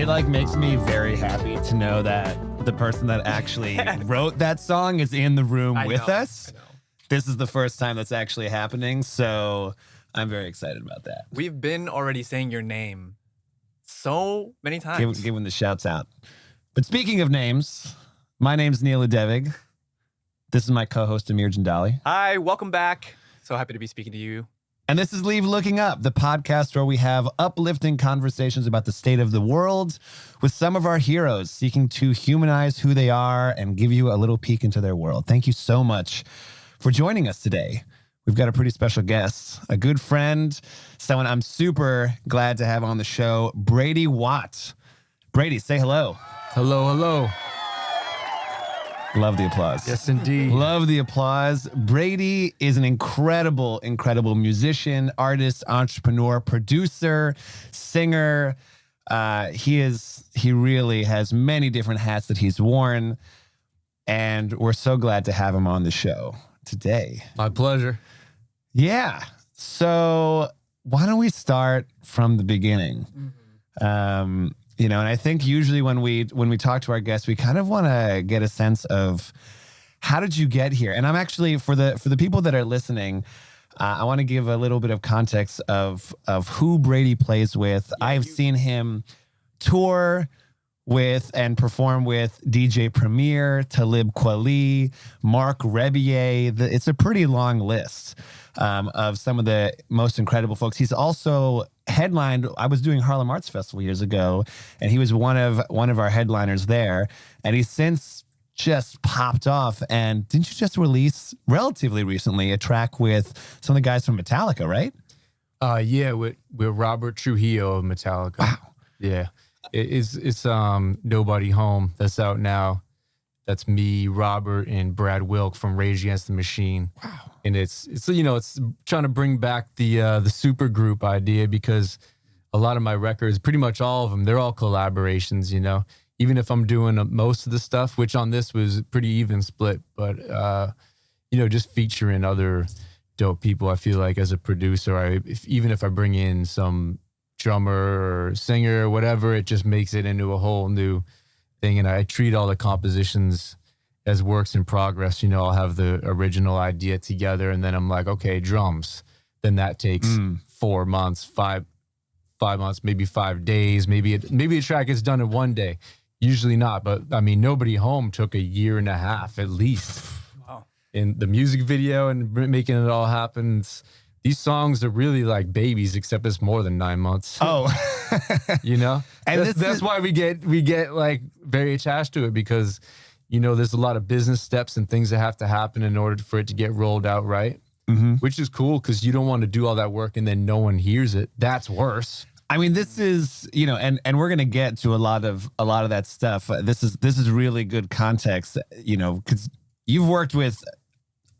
like makes me very happy to know that the person that actually wrote that song is in the room with us. This is the first time that's actually happening, so I'm very excited about that. We've been already saying your name so many times. Giving the shouts out. But speaking of names, my name's Neal Ludevig. This is my co-host, Amer Jandali. Hi, welcome back. So happy to be speaking to you. And this is Leave Looking Up, the podcast where we have uplifting conversations about the state of the world with some of our heroes seeking to humanize who they are and give you a little peek into their world. Thank you so much for joining us today. We've got a pretty special guest, a good friend, someone I'm super glad to have on the show, Brady Watt. Brady, say hello. Hello, hello. Love the applause. Yes, indeed. Love the applause. Brady is an incredible, incredible musician, artist, entrepreneur, producer, singer. He really has many different hats that he's worn, and we're so glad to have him on the show today. My pleasure. Yeah. So why don't we start from the beginning? Mm-hmm. And I think usually when we talk to our guests, we kind of want to get a sense of how did you get here? And I'm actually, for the people that are listening, I want to give a little bit of context of who Brady plays with. I've seen him tour with and perform with DJ Premier, Talib Kweli, Marc Rebillet. It's a pretty long list of some of the most incredible folks. He's also headlined. I was doing Harlem Arts Festival years ago, and he was one of our headliners there. And he's since just popped off. And didn't you just release relatively recently a track with some of the guys from Metallica, right? Yeah, with Robert Trujillo of Metallica. Wow. Yeah. It's Nobody Home that's out now. That's me, Robert, and Brad Wilk from Rage Against the Machine. Wow. And it's trying to bring back the super group idea, because a lot of my records, pretty much all of them, they're all collaborations, even if I'm doing most of the stuff, which on this was pretty even split, but just featuring other dope people. I feel like as a producer, even if I bring in some drummer or singer or whatever, it just makes it into a whole new thing. And I treat all the compositions as works in progress. I'll have the original idea together, and then I'm like, okay, drums. Then that takes 4 months, five months, maybe 5 days. Maybe a track is done in one day. Usually not, but I mean, Nobody Home took 1.5 years at least. Wow. In the music video and making it all happen. These songs are really like babies, except it's more than 9 months. Oh, and that's why we get like very attached to it, because there's a lot of business steps and things that have to happen in order for it to get rolled out right, which is cool, because you don't want to do all that work and then no one hears it. That's worse. I mean, this is, and we're going to get to a lot of that stuff. This is really good context, because you've worked with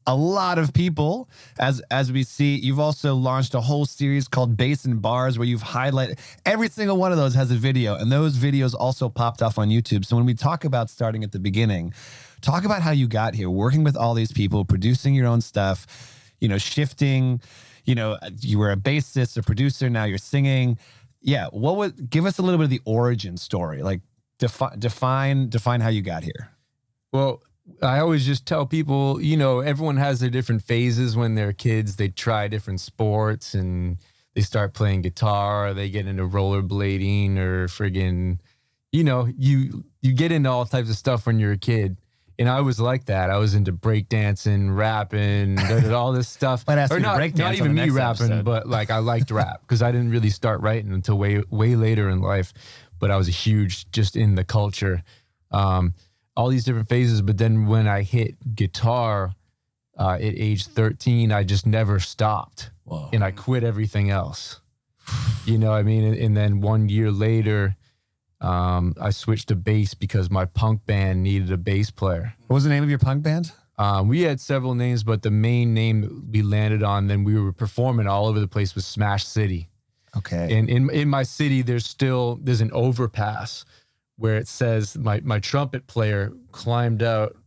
a lot of people, as we see. You've also launched a whole series called Bass and Bars, where you've highlighted every single one of those has a video, and those videos also popped off on YouTube. So when we talk about starting at the beginning, talk about how you got here, working with all these people, producing your own stuff, shifting, you were a bassist, a producer, now you're singing. Yeah. Give us a little bit of the origin story, like define how you got here. Well, I always just tell people, everyone has their different phases when they're kids. They try different sports and they start playing guitar, or they get into rollerblading, or friggin', you get into all types of stuff when you're a kid. And I was like that. I was into breakdancing, rapping, all this stuff. Or not even me rapping, but like I liked rap, because I didn't really start writing until way later in life. But I was huge just in the culture. All these different phases. But then when I hit guitar at age 13, I just never stopped. Whoa. And I quit everything else. And then 1 year later, I switched to bass because my punk band needed a bass player. What was the name of your punk band? We had several names, but the main name that we landed on, then we were performing all over the place, was Smash City. Okay. And in my city, there's an overpass where it says my trumpet player climbed out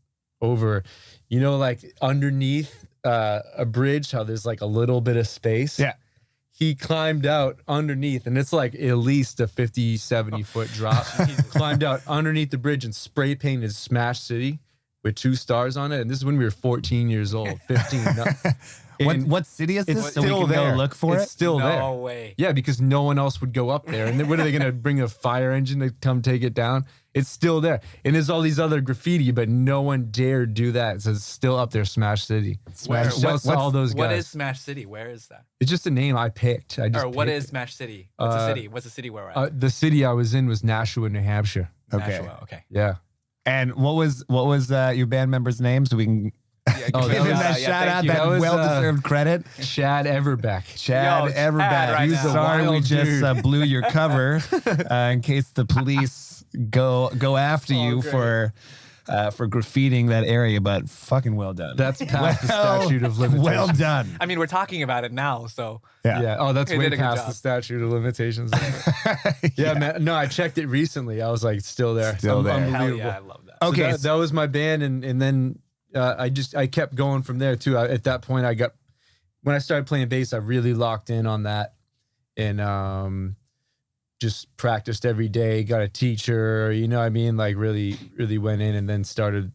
over, like underneath a bridge, how there's like a little bit of space. Yeah. he climbed out underneath, and it's like at least a 50, 70 foot drop. Climbed out underneath the bridge and spray painted Smash City with 2 stars on it. And this is when we were 14 years old, 15. What city is this? It's So we still can go there. look for It's it? still there. No way. Yeah, because no one else would go up there. And then what are they going to bring a fire engine to come take it down? It's still there. And there's all these other graffiti, but no one dared do that. So it's still up there, Smash City. Where- Shouts to all those guys. What is Smash City? Where is that? It's just a name I picked. I just Or what picked is it. Smash City? What's the city? What's the city where we're at? The city I was in was Nashua, New Hampshire. Okay. Nashua. Okay. Yeah. And what was your band members' names? So we can Oh, give him that yeah, shout thank out, you. that That was, well-deserved credit. Chad Everbeck. Chad Yo, Everbeck. Chad right now. Sorry, we Wild just dude. blew your cover in case the police go after you great. for graffitiing that area. But fucking well done. That's past the statute of limitations. Well done. I mean, we're talking about it now, so Yeah. Oh, that's He way did a good past job. the statute of limitations. Yeah, man. No, I checked it recently. I was like, still there. Still there. hell Unbelievable. yeah, I love that. So Okay. that was my band, and then I kept going from there too. At that point, when I started playing bass, I really locked in on that, and just practiced every day. Got a teacher, you know what I mean? Like really, really went in, and then started.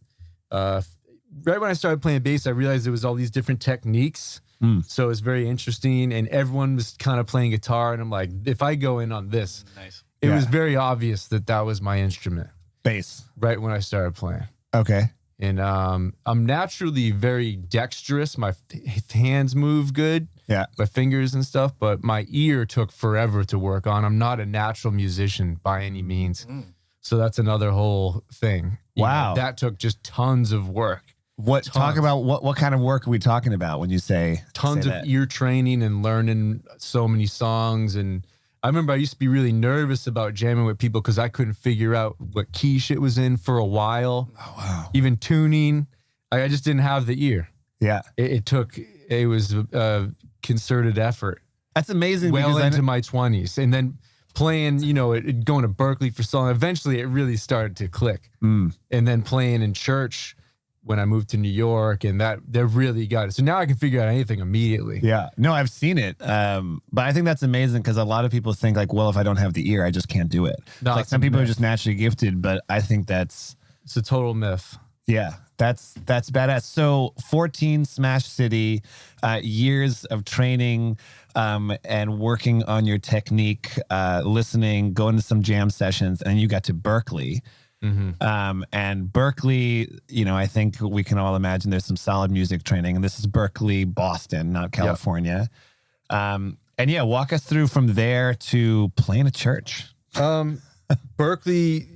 Right when I started playing bass, I realized there was all these different techniques. So it was very interesting, and everyone was kind of playing guitar, and I'm like, if I go in on this, Nice. it was Yeah. very obvious that was my instrument. Bass. Right when I started playing. Okay. And I'm naturally very dexterous. My hands move good. Yeah. My fingers and stuff. But my ear took forever to work on. I'm not a natural musician by any means. So that's another whole thing. You Wow. know, that took just tons of work. Talk Tons. about what kind of work are we talking about when you say Tons say of that? ear training and learning so many songs. And I remember I used to be really nervous about jamming with people because I couldn't figure out what key shit was in for a while. Oh wow. Even tuning. I just didn't have the ear. Yeah. It was a concerted effort That's amazing well because into my 20s. And then playing, going to Berkeley for so long, eventually it really started to click. And then playing in church when I moved to New York, and that really got it. So now I can figure out anything immediately. Yeah. No, I've seen it. But I think that's amazing because a lot of people think like, well, if I don't have the ear, I just can't do it. No, Like it's some a people are myth. just naturally gifted, but I think that's It's a total myth. yeah, that's badass. So 14 Smash City, years of training and working on your technique, listening, going to some jam sessions, and you got to Berkeley. And Berkeley, I think we can all imagine there's some solid music training. And this is Berkeley, Boston, not California. And yeah, walk us through from there to playing a church. Berkeley,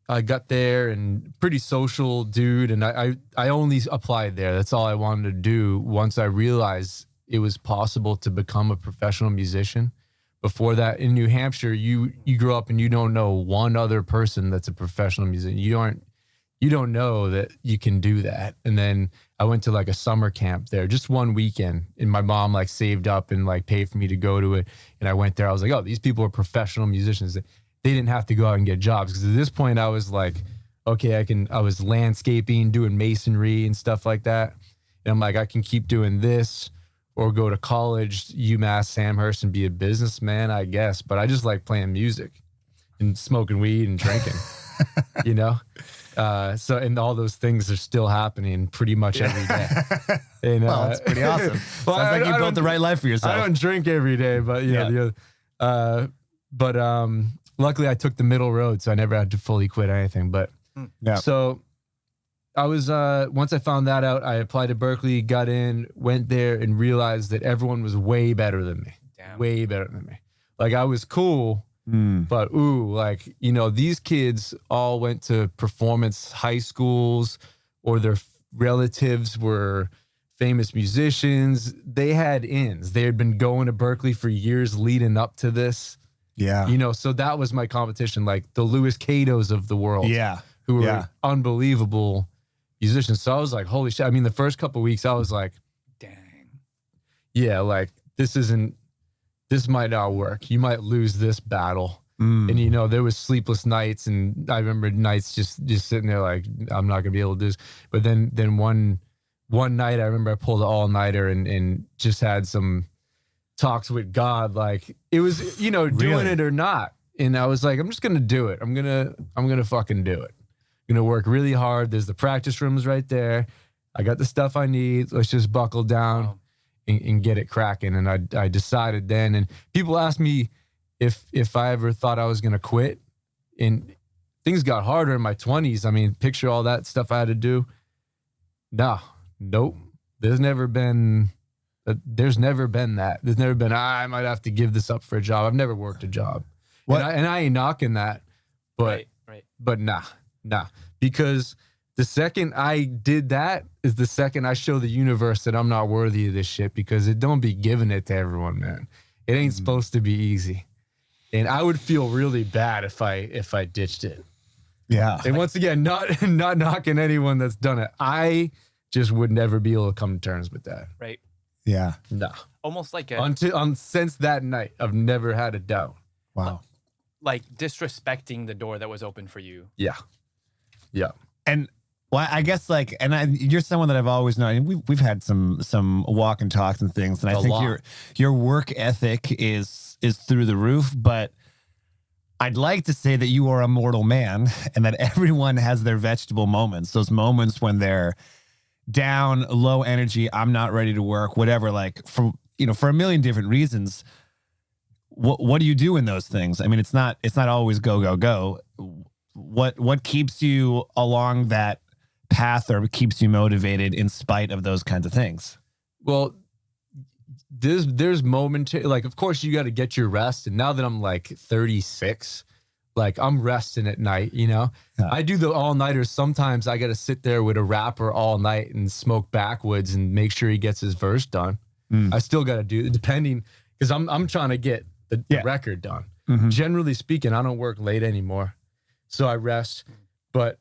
I got there and pretty social dude. And I only applied there. That's all I wanted to do once I realized it was possible to become a professional musician. Before that, in New Hampshire, you grow up and you don't know one other person that's a professional musician. You don't know that you can do that. And then I went to like a summer camp there, just one weekend, and my mom like saved up and like paid for me to go to it. And I went there. I was like, oh, these people are professional musicians. They didn't have to go out and get jobs, because at this point I was like, okay, I was landscaping, doing masonry and stuff like that. And I'm like, I can keep doing this or go to college, UMass, Amherst, and be a businessman, I guess. But I just like playing music and smoking weed and drinking, So, and all those things are still happening pretty much every day. And, Well, that's pretty awesome. well, Sounds like you I built the right life for yourself. I don't drink every day, but luckily I took the middle road, so I never had to fully quit anything. But Yeah. so I was once I found that out, I applied to Berkeley, got in, went there, and realized that everyone was way better than me. Damn. Way better than me. Like I was cool, Mm. but these kids all went to performance high schools, or their relatives were famous musicians. They had ins. They had been going to Berkeley for years leading up to this. Yeah. So that was my competition, like the Louis Catos of the world. Yeah. Who were Yeah. unbelievable musicians. So I was like, holy shit. I mean, the first couple of weeks I was like, Dang. yeah, like this might not work. You might lose this battle. Mm. And there was sleepless nights, and I remember nights just sitting there like, I'm not gonna be able to do this. But then one night I remember I pulled an all-nighter and just had some talks with God. Like it was, you know, doing Really? it or not. And I was like, I'm just going to do it. I'm going to fucking do it. I'm going to work really hard. There's the practice rooms right there. I got the stuff I need. Let's just buckle down and get it cracking. And I decided then, and people asked me if I ever thought I was going to quit, and things got harder in my 20s. I mean, picture all that stuff I had to do. Nope. There's never been that. There's never been, I might have to give this up for a job. I've never worked a job. And I ain't knocking that, but nah. Because the second I did that is the second I show the universe that I'm not worthy of this shit, because it don't be giving it to everyone, man. It ain't supposed to be easy. And I would feel really bad if I ditched it. Yeah. And once again, not knocking anyone that's done it. I just would never be able to come to terms with that. Right. Yeah. No. Almost like since that night, I've never had a doubt. Wow. Like disrespecting the door that was open for you. Yeah. And well, I guess you're someone that I've always known. We've had some walk and talks and things, and I think your work ethic is through the roof. But I'd like to say that you are a mortal man, and that everyone has their vegetable moments. Those moments when they're down, low energy, I'm not ready to work, whatever. Like for a million different reasons. What do you do in those things? I mean, it's not always go. What keeps you along that path, or keeps you motivated in spite of those kinds of things? Well, there's momentary, like, of course you got to get your rest. And now that I'm like 36, like I'm resting at night, you know. Yeah. I do the all-nighters. Sometimes I got to sit there with a rapper all night and smoke backwoods and make sure he gets his verse done. I still got to do it, depending, because I'm trying to get the record done. Generally speaking, I don't work late anymore, so I rest. But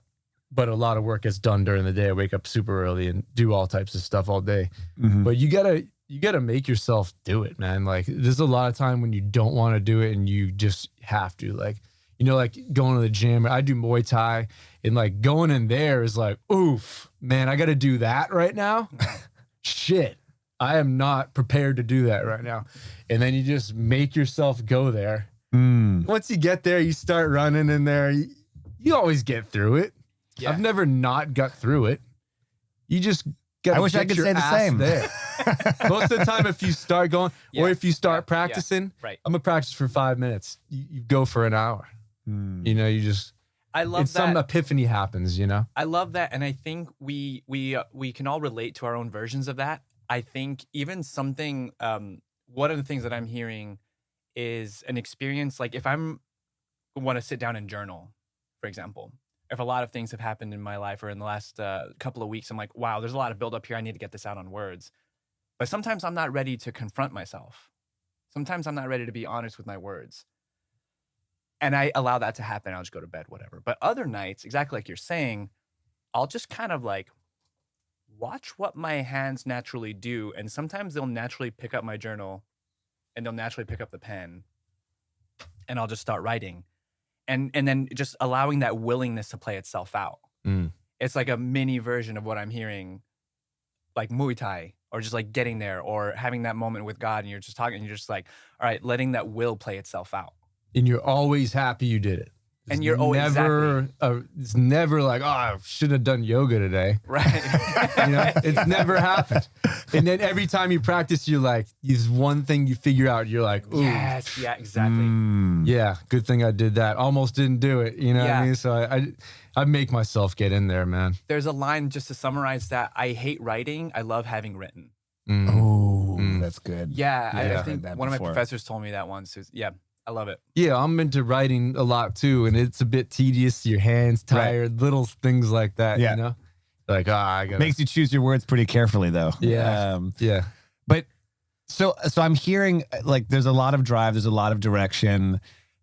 a lot of work gets done during the day. I wake up super early and do all types of stuff all day. But you gotta make yourself do it, man. Like there's a lot of time when you don't want to do it and you just have to. Like, you know, like going to the gym. I do Muay Thai, and like going in there is like, oof, man, I got to do that right now. Shit, I am not prepared to do that right now. And then you just make yourself go there. Once you get there, you start running in there. You always get through it. Yeah. I've never not got through it. You just got. I wish I could say the same. There. Most of the time, if you start going, or if you start practicing, right. I'm gonna practice for 5 minutes. You go for an hour. You know, you just. I love that. Some epiphany happens, you know. I love that, and I think we can all relate to our own versions of that. I think even something. One of the things that I'm hearing is an experience. Like if want to sit down and journal, for example. If a lot of things have happened in my life or in the last couple of weeks, I'm like, wow, there's a lot of buildup here. I need to get this out on words. But sometimes I'm not ready to confront myself. Sometimes I'm not ready to be honest with my words. And I allow that to happen. I'll just go to bed, whatever. But other nights, exactly like you're saying, I'll just kind of like watch what my hands naturally do. And sometimes they'll naturally pick up my journal and they'll naturally pick up the pen. And I'll just start writing. And then just allowing that willingness to play itself out. It's like a mini version of what I'm hearing, like Muay Thai, or just like getting there, or having that moment with God, and you're just talking, and you're just like, all right, letting that will play itself out. And you're always happy you did it. And you're always never, it's never like, oh, I should have done yoga today. Right. You know, it's never happened. And then every time you practice, you're like, there's one thing you figure out. You're like, ooh. Yes, yeah, exactly. Yeah, good thing I did that. Almost didn't do it. You know what I mean? So I make myself get in there, man. There's a line, just to summarize that. I hate writing. I love having written. That's good. Yeah, I think one of my professors told me that once. Yeah. I love it. Yeah, I'm into writing a lot too, and it's a bit tedious. Your hands tired, little things like that. You know, like I got makes you choose your words pretty carefully, though. Yeah, But so I'm hearing like there's a lot of drive, there's a lot of direction,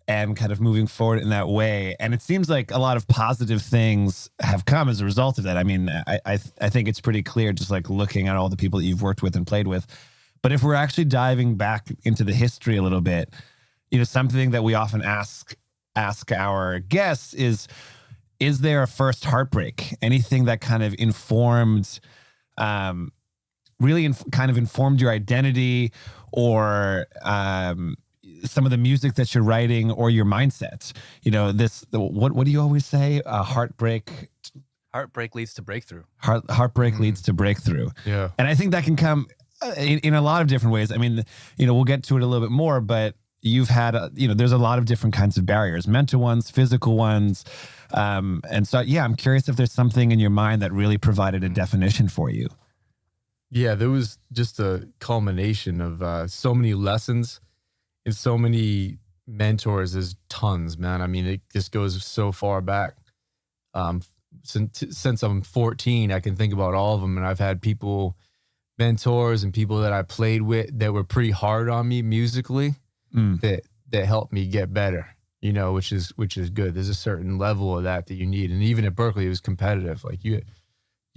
and kind of moving forward in that way. And it seems like a lot of positive things have come as a result of that. I mean, I think it's pretty clear just like looking at all the people that you've worked with and played with. But if we're actually diving back into the history a little bit. You know, something that we often ask our guests is there a first heartbreak? Anything that kind of informed, kind of informed your identity, or some of the music that you're writing, or your mindset. You know, what do you always say? Heartbreak leads to breakthrough. Heartbreak leads to breakthrough. Yeah. And I think that can come in a lot of different ways. I mean, you know, we'll get to it a little bit more, but you've had, you know, there's a lot of different kinds of barriers, mental ones, physical ones. And so, yeah, I'm curious if there's something in your mind that really provided a definition for you. Yeah, there was just a culmination of so many lessons and so many mentors. There's tons, man. I mean, it just goes so far back. Since I'm 14, I can think about all of them. And I've had mentors and people that I played with that were pretty hard on me musically that helped me get better, you know, which is good. There's a certain level of that you need. And even at Berkeley, it was competitive. Like you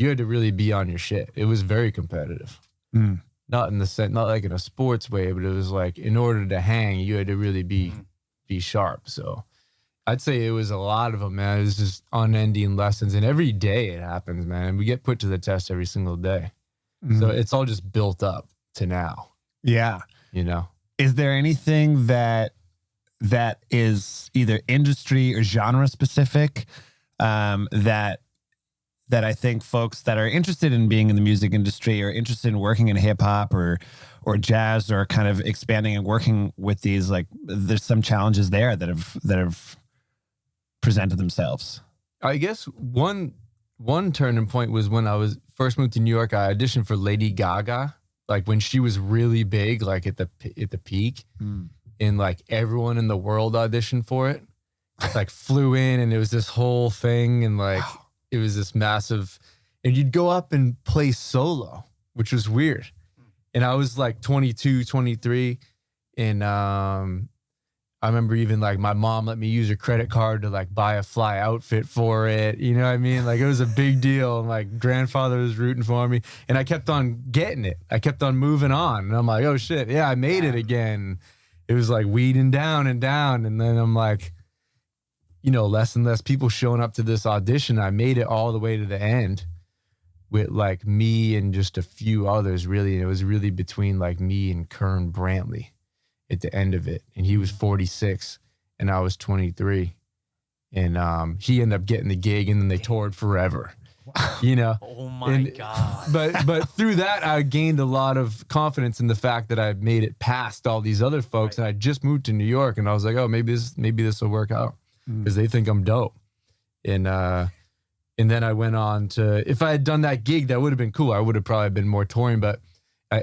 had to really be on your shit. It was very competitive. Not in the sense, not like in a sports way, but it was like, in order to hang, you had to really be sharp. So I'd say it was a lot of them, man. It was just unending lessons. And every day it happens, man. We get put to the test every single day. So it's all just built up to now. Yeah. You know? Is there anything that is either industry or genre specific that I think folks that are interested in being in the music industry or interested in working in hip hop or jazz or kind of expanding and working with these, like, there's some challenges there that have presented themselves? I guess one turning point was when I was first moved to New York. I auditioned for Lady Gaga, like when she was really big, like at the peak, and like everyone in the world auditioned for it. Like flew in, and it was this whole thing, and like it was this massive. And you'd go up and play solo, which was weird. And I was like 22, 23, and I remember even like my mom let me use her credit card to like buy a fly outfit for it. You know what I mean? Like it was a big deal. And like grandfather was rooting for me, and I kept on getting it. I kept on moving on, and I'm like, oh shit. Yeah, I made it again. It was like weeding down and down. And then I'm like, you know, less and less people showing up to this audition. I made it all the way to the end with like me and just a few others, really. And it was really between like me and Kern Brantley at the end of it. And he was 46 and I was 23. And he ended up getting the gig, and then they toured forever. You know? Oh my God. But through that, I gained a lot of confidence in the fact that I made it past all these other folks. Right. And I just moved to New York, and I was like, oh, maybe this will work out because they think I'm dope. And then I went on to, if I had done that gig, that would have been cool. I would have probably been more touring, but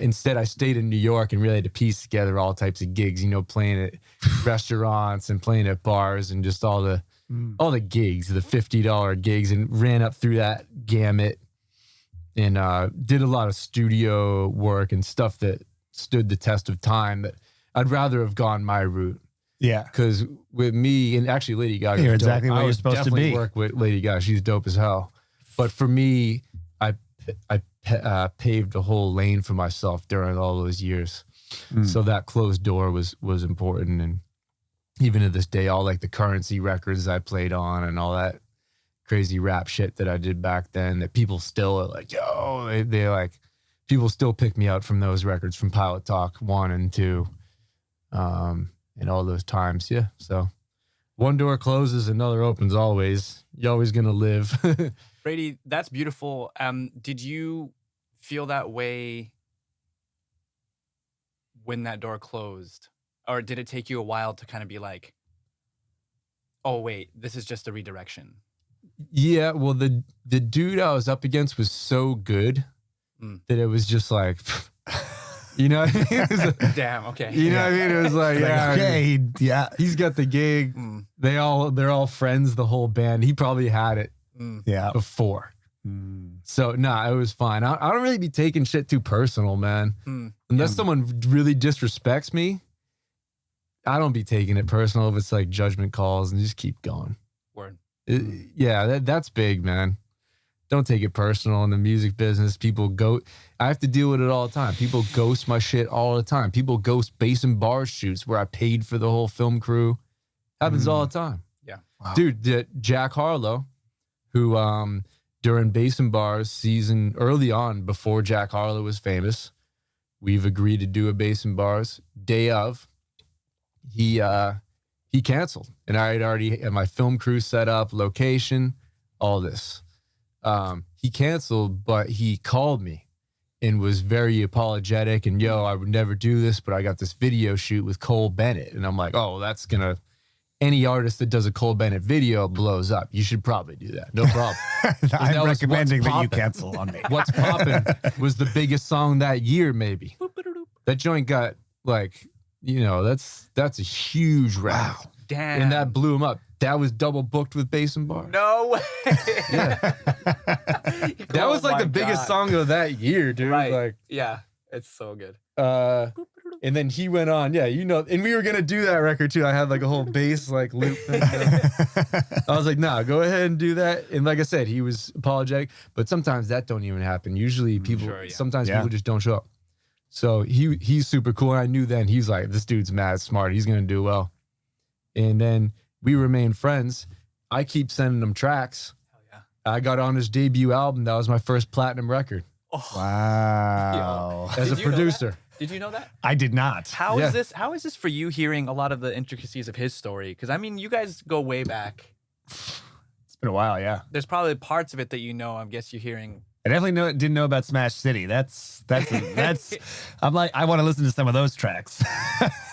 instead I stayed in New York and really had to piece together all types of gigs, you know, playing at restaurants and playing at bars and just all the gigs, the $50 gigs, and ran up through that gamut and did a lot of studio work and stuff that stood the test of time. That I'd rather have gone my route. Yeah. Because with me, and actually Lady Gaga, you're exactly where you're supposed to be. Work with Lady Gaga. She's dope as hell. But for me, I paved a whole lane for myself during all those years. So that closed door was important. And even to this day, all like the Currency records I played on and all that crazy rap shit that I did back then, that people still are like, yo, they like, people still pick me out from those records, from Pilot Talk 1 and 2. And all those times. Yeah. So one door closes, another opens always. You're always going to live. Brady, that's beautiful. Did you feel that way when that door closed? Or did it take you a while to kind of be like, oh, wait, this is just a redirection? Yeah. Well, the dude I was up against was so good that it was just like... You know what I mean? Damn, okay. You know what I mean? It was like, yeah, okay, yeah. He's got the gig. They're all friends, the whole band. He probably had it before. So, it was fine. I don't really be taking shit too personal, man. Unless someone really disrespects me, I don't be taking it personal if it's like judgment calls, and just keep going. Word. That's big, man. Don't take it personal in the music business. People I have to deal with it all the time. People ghost my shit all the time. People ghost bass and bar shoots where I paid for the whole film crew. Happens all the time. Yeah. Wow. Dude, Jack Harlow, who during Bass and Bars season early on, before Jack Harlow was famous, we've agreed to do a bass and bars. Day of, he canceled, and I had already had my film crew set up, location, all this. He canceled, but he called me and was very apologetic and, yo, I would never do this, but I got this video shoot with Cole Bennett. And I'm like, oh, that's gonna, any artist that does a Cole Bennett video blows up. You should probably do that. No problem. I'm recommending that you cancel on me. What's Poppin' was the biggest song that year, maybe. That joint got like, you know, that's a huge rap. Wow. Damn. And that blew him up. That was double booked with bass and bars. No way. Yeah. That was like the biggest song of that year, dude. Right. Like, yeah, it's so good. and then he went on, yeah, you know, and we were gonna do that record too. I had like a whole bass like loop thing. I was like, nah, go ahead and do that. And like I said, he was apologetic, but sometimes that don't even happen. Usually people, sometimes people just don't show up. So he's super cool. And I knew then he's like, this dude's mad smart. He's gonna do well. And then we remain friends. I keep sending him tracks. Hell yeah. I got on his debut album. That was my first platinum record. Oh, Wow. As a Did you know producer. did you know that? I did not. How is this? How is this for you? Hearing a lot of the intricacies of his story, because I mean, you guys go way back. It's been a while, yeah. There's probably parts of it that you know. I guess you're hearing. I definitely didn't know about Smash City. That's. I'm like, I want to listen to some of those tracks.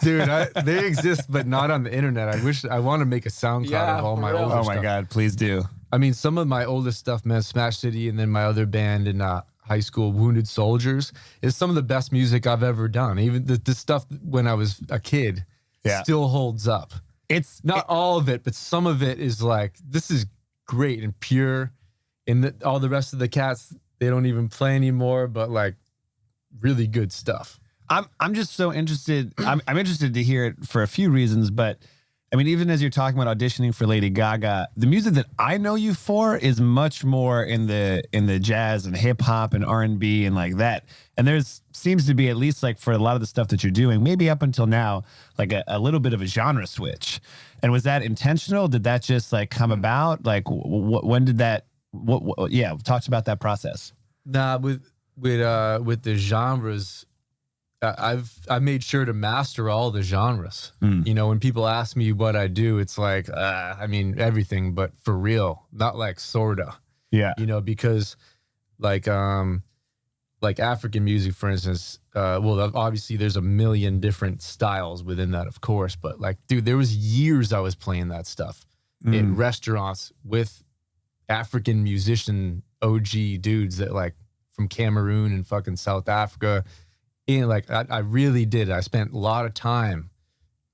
Dude, they exist, but not on the internet. I want to make a SoundCloud of all my older Oh stuff. my God, please do. I mean, some of my oldest stuff, man, Smash City, and then my other band in high school, Wounded Soldiers, is some of the best music I've ever done. Even the stuff when I was a kid still holds up. It's Not all of it, but some of it is like, this is great and pure. And all the rest of the cats, they don't even play anymore, but like really good stuff. I'm just so interested. I'm interested to hear it for a few reasons, but I mean, even as you're talking about auditioning for Lady Gaga, the music that I know you for is much more in the jazz and hip hop and R&B and like that. And there's seems to be, at least like for a lot of the stuff that you're doing, maybe up until now, like a little bit of a genre switch. And was that intentional? Did that just like come about? Like when did that? Yeah, talked about that process. Nah, with the genres, I made sure to master all the genres. You know, when people ask me what I do, it's like, I mean, everything, but for real, not like sorta. Yeah. You know, because like African music, for instance, well, obviously there's a million different styles within that, of course, but like, dude, there was years I was playing that stuff in restaurants with African musician OG dudes that like from Cameroon and fucking South Africa. And like, I really did. I spent a lot of time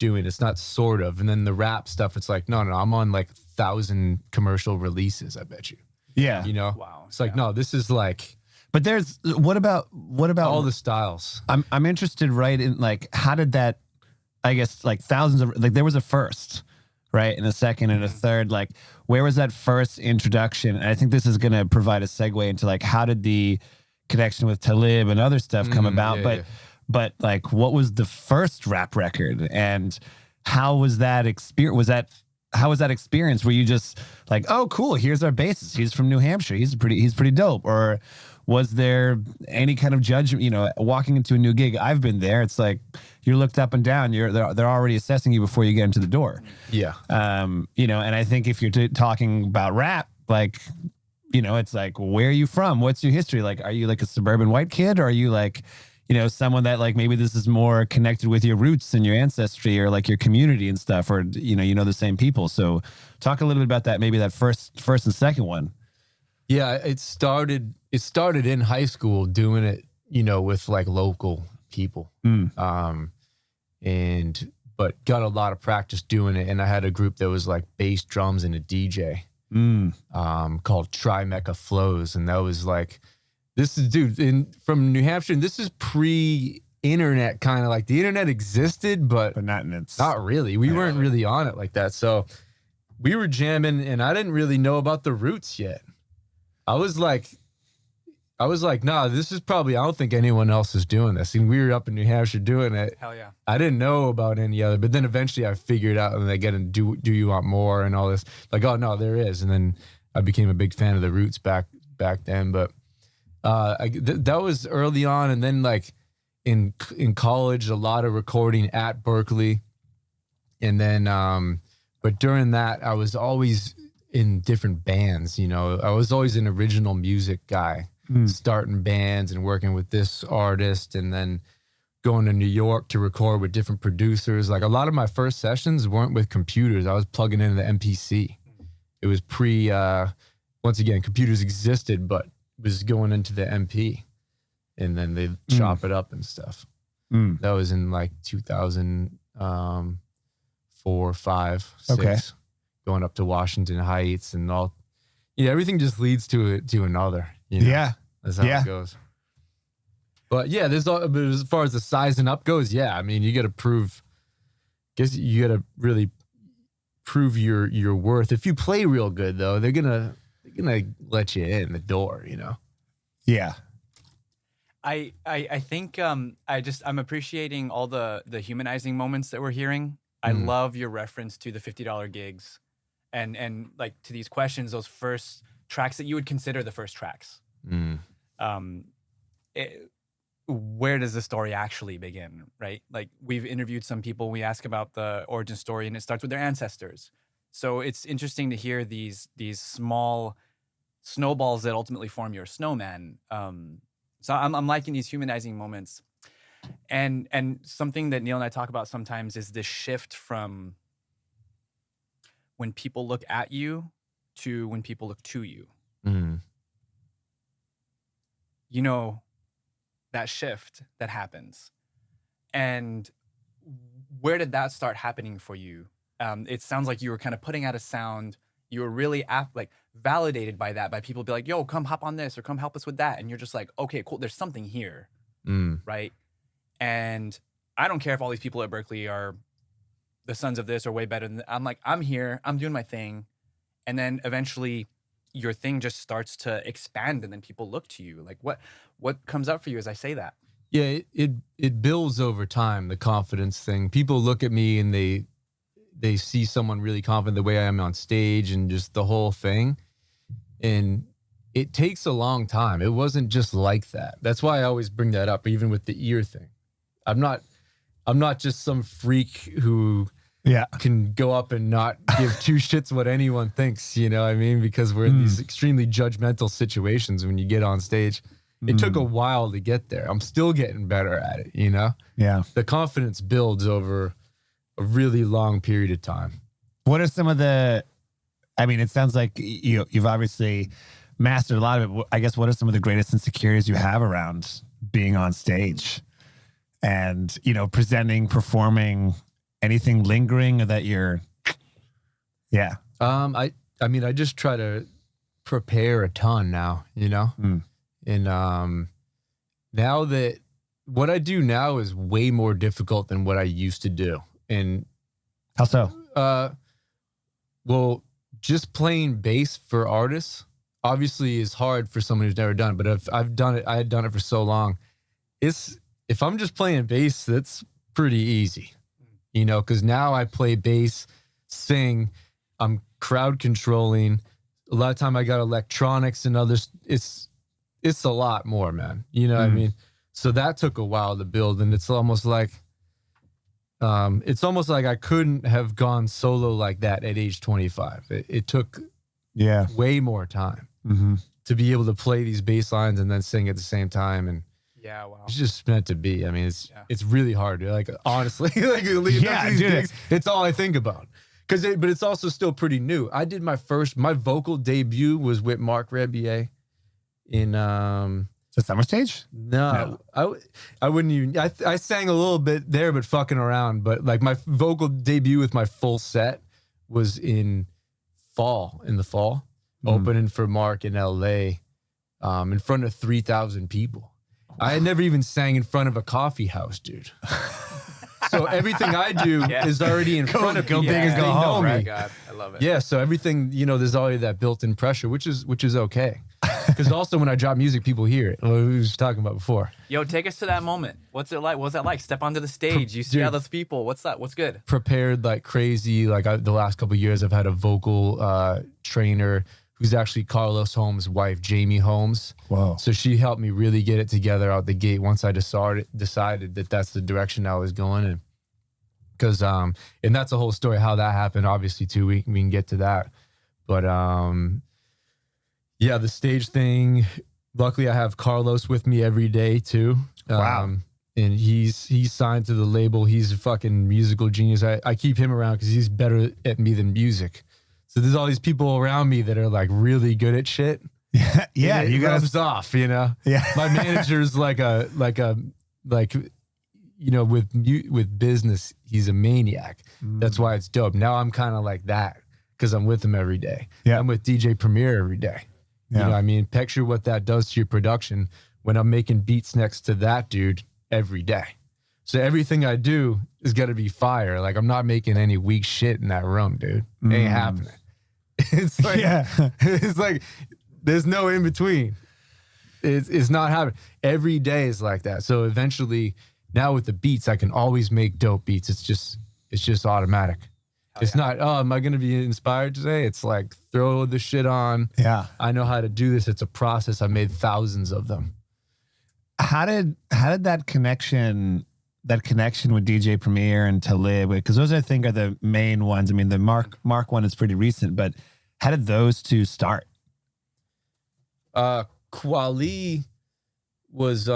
doing it. It's not sort of. And then the rap stuff, it's like, no, I'm on like 1,000 commercial releases, I bet you. Yeah. You know? Wow. It's like, no, this is like. But there's, what about all the styles? I'm interested, right, in like, how did that, I guess, like thousands of, like there was a first, right? And a second and a third, like where was that first introduction? And I think this is going to provide a segue into like, how did the connection with Talib and other stuff come about? But like, what was the first rap record, and how was that experience? How was that experience? Were you just like, oh, cool, here's our bassist, he's from New Hampshire, he's pretty dope? Or was there any kind of judgment, you know, walking into a new gig? I've been there. It's like you're looked up and down. They're already assessing you before you get into the door. Yeah. You know, and I think if you're talking about rap, like, you know, it's like, where are you from? What's your history? Like, are you like a suburban white kid? Or are you like, you know, someone that like maybe this is more connected with your roots and your ancestry or like your community and stuff, or, you know the same people. So talk a little bit about that, maybe that first and second one. Yeah, it started in high school doing it, you know, with like local people. But got a lot of practice doing it. And I had a group that was like bass, drums, and a DJ called Trimeca Flows. And that was like, this is, dude, from New Hampshire, and this is pre-internet, kind of like the internet existed, but not in its... Not really. We weren't really on it like that. So we were jamming, and I didn't really know about the roots yet. I was like, nah, this is probably, I don't think anyone else is doing this. And we were up in New Hampshire doing it. Hell yeah. I didn't know about any other, but then eventually I figured out, and they get into do you want more and all this. Like, oh no, there is. And then I became a big fan of the roots back then. But that was early on. And then like in college, a lot of recording at Berkeley. And then, but during that, I was always in different bands, you know. I was always an original music guy, starting bands and working with this artist, and then going to New York to record with different producers. Like a lot of my first sessions weren't with computers. I was plugging into the MPC. It was once again, computers existed, but it was going into the MP, and then they chop it up and stuff. That was in like 2004, 5, 6. Okay. Going up to Washington Heights and all. Yeah, everything just leads to another. You know? Yeah. That's how it goes. But yeah, but as far as the sizing up goes, yeah, I mean, you got to prove. Guess you got to really prove your worth. If you play real good, though, they're gonna let you in the door. You know. Yeah. I think I'm appreciating all the humanizing moments that we're hearing. I love your reference to the $50 gigs, and like to these questions, those first tracks that you would consider the first tracks. Where does the story actually begin, right? Like we've interviewed some people, we ask about the origin story, and it starts with their ancestors. So it's interesting to hear these small snowballs that ultimately form your snowman. So I'm liking these humanizing moments. And something that Neal and I talk about sometimes is this shift from when people look at you to when people look to you. You know, that shift that happens. And where did that start happening for you? It sounds like you were kind of putting out a sound. You were really validated by that, by people be like, yo, come hop on this or come help us with that. And you're just like, okay, cool. There's something here, right? And I don't care if all these people at Berkeley are the sons of this or way better than I'm like, I'm here, I'm doing my thing. And then eventually your thing just starts to expand, and then people look to you. Like what comes up for you as I say that? Yeah, it builds over time, the confidence thing. People look at me and they see someone really confident the way I am on stage and just the whole thing. And it takes a long time. It wasn't just like that. That's why I always bring that up, even with the ear thing. I'm not just some freak who can go up and not give two shits what anyone thinks, you know what I mean? Because we're in these extremely judgmental situations when you get on stage. It took a while to get there. I'm still getting better at it, you know? Yeah. The confidence builds over a really long period of time. What are some of it sounds like you've obviously mastered a lot of it. I guess what are some of the greatest insecurities you have around being on stage and, you know, presenting, performing, anything lingering that you're, I just try to prepare a ton now, you know? And now that what I do now is way more difficult than what I used to do. And how so? Well, just playing bass for artists obviously is hard for someone who's never done it, but if I've done it, I had done it for so long. If I'm just playing bass, that's pretty easy, you know, because now I play bass, sing, I'm crowd controlling. A lot of time I got electronics and others. It's a lot more, man. You know what I mean? So that took a while to build, and it's almost like I couldn't have gone solo like that at age 25. It took way more time to be able to play these bass lines and then sing at the same time. And it's just meant to be. I mean, it's really hard. Like, honestly, like gigs, it's all I think about. But it's also still pretty new. I did my vocal debut was with Marc Rebillet in the summer stage? No. I wouldn't even. I sang a little bit there, but fucking around. But like my vocal debut with my full set was in the fall, opening for Marc in LA, in front of 3,000 people. I had never even sang in front of a coffee house, dude. So everything I do is already in front of people. Go big or go home, right? God, I love it. Yeah, so everything, you know, there's already that built-in pressure, which is okay. Because also when I drop music, people hear it. Like we was talking about before. Yo, take us to that moment. What's it like? What's that like? Step onto the stage. You see all those people. What's that? What's good? Prepared like crazy. Like the last couple of years, I've had a vocal trainer who's actually Carlos Holmes' wife, Jamie Holmes. Whoa. So she helped me really get it together out the gate once I decided that that's the direction I was going in. Because, and that's a whole story how that happened, obviously, too. We can get to that. But, yeah, the stage thing, luckily I have Carlos with me every day, too. Wow. And he's signed to the label. He's a fucking musical genius. I keep him around because he's better at me than music. So there's all these people around me that are like really good at shit. Yeah, you rubs off, you know. Yeah, my manager's like you know, with business, he's a maniac. That's why it's dope. Now I'm kind of like that because I'm with him every day. Yeah, I'm with DJ Premier every day. Yeah. You know what I mean? Picture what that does to your production when I'm making beats next to that dude every day. So everything I do is gonna be fire. Like I'm not making any weak shit in that room, dude. It ain't happening. It's like, it's like there's no in between. It's not happening. Every day is like that. So eventually, now with the beats, I can always make dope beats. It's just automatic. It's not, oh, am I gonna be inspired today? It's like throw the shit on. Yeah. I know how to do this. It's a process. I made thousands of them. How did that connection with DJ Premier and Talib, because those I think are the main ones. I mean, the Marc one is pretty recent, but how did those two start? Kweli was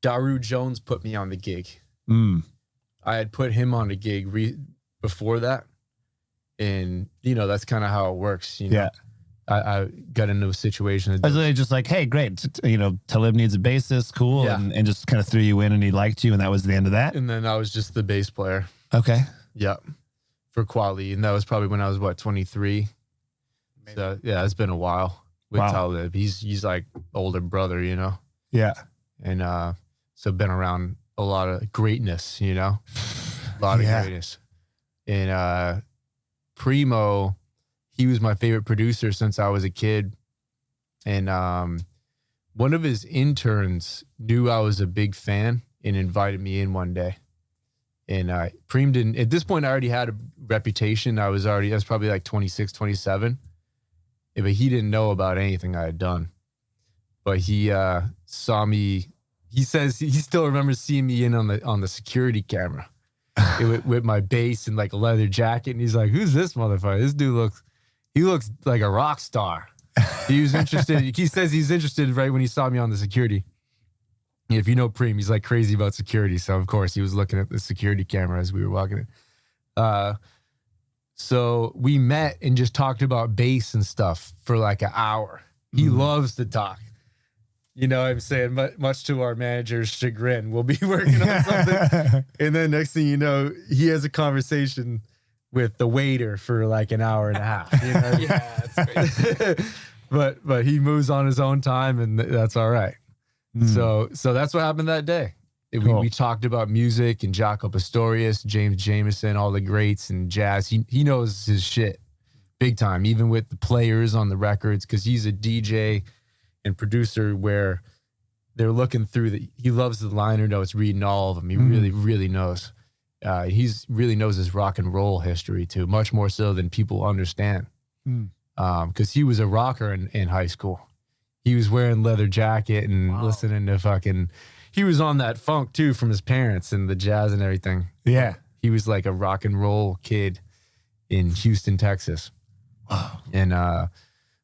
Daru Jones put me on the gig. I had put him on the gig before that, and you know that's kind of how it works. You know? Yeah. I got into a situation. I was literally just like, hey, great. You know, Talib needs a bassist. Cool. Yeah. And just kind of threw you in and he liked you. And that was the end of that. And then I was just the bass player. Okay. Yeah. For Kweli. And that was probably when I was, 23? Maybe. So, yeah, it's been a while with Talib. He's like older brother, you know? Yeah. And so been around a lot of greatness, you know? A lot of greatness. And Primo, he was my favorite producer since I was a kid. And one of his interns knew I was a big fan and invited me in one day. And Preem didn't, at this point, I already had a reputation. I was probably like 26, 27. But he didn't know about anything I had done. But he saw me, he says he still remembers seeing me in on the security camera with my bass and like a leather jacket. And he's like, who's this motherfucker? This dude looks like a rock star. He was interested. He says he's interested right when he saw me on the security. If you know Preem, he's like crazy about security. So, of course, he was looking at the security camera as we were walking in. So we met and just talked about bass and stuff for like an hour. He loves to talk. You know what I'm saying? Much to our manager's chagrin. We'll be working on something. And then next thing you know, he has a conversation with the waiter for like an hour and a half. You know? Yeah, that's crazy. but he moves on his own time, and that's all right. So that's what happened that day. Cool. We talked about music and Jaco Pastorius, James Jamerson, all the greats and jazz. He knows his shit big time, even with the players on the records, because he's a DJ and producer where they're looking through he loves the liner notes, reading all of them. He really, really knows. He's really knows his rock and roll history too, much more so than people understand. Because he was a rocker in high school. He was wearing leather jacket and listening to he was on that funk too from his parents and the jazz and everything. Yeah. He was like a rock and roll kid in Houston, Texas. Wow. And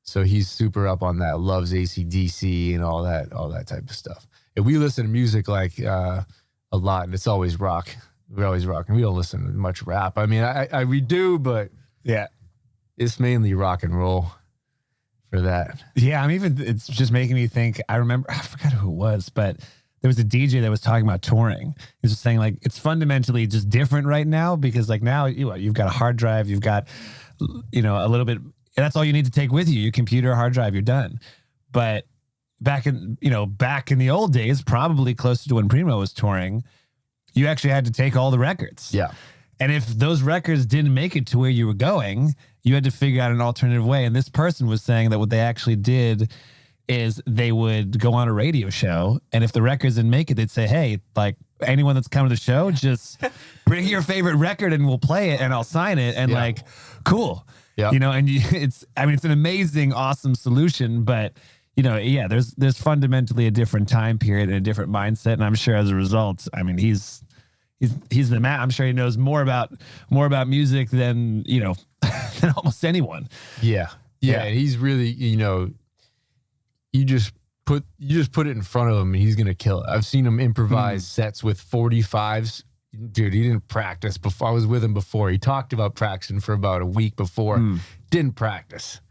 so he's super up on that, loves AC/DC and all that type of stuff. And we listen to music like a lot, and it's always rock. We're always rocking. We don't listen to much rap. I mean, we do, but yeah, it's mainly rock and roll for that. Yeah, it's just making me think. I forgot who it was, but there was a DJ that was talking about touring. He's just saying like it's fundamentally just different right now because like now you've got a hard drive, you've got a little bit. That's all you need to take with you. Your computer, hard drive, you're done. But back in the old days, probably closer to when Primo was touring, you actually had to take all the records. Yeah. And if those records didn't make it to where you were going, you had to figure out an alternative way. And this person was saying that what they actually did is they would go on a radio show, and if the records didn't make it, they'd say, hey, like, anyone that's coming to the show, just bring your favorite record and we'll play it and I'll sign it. And like, cool. Yeah. You know, and it's an amazing, awesome solution, but you know, yeah, there's fundamentally a different time period and a different mindset. And I'm sure as a result, I mean, he's the man. I'm sure he knows more about music than, you know, than almost anyone. Yeah. And he's really, you know, you just put it in front of him and he's gonna kill it. I've seen him improvise sets with 45s. Dude, he didn't practice before. I was with him before. He talked about practicing for about a week before. Didn't practice.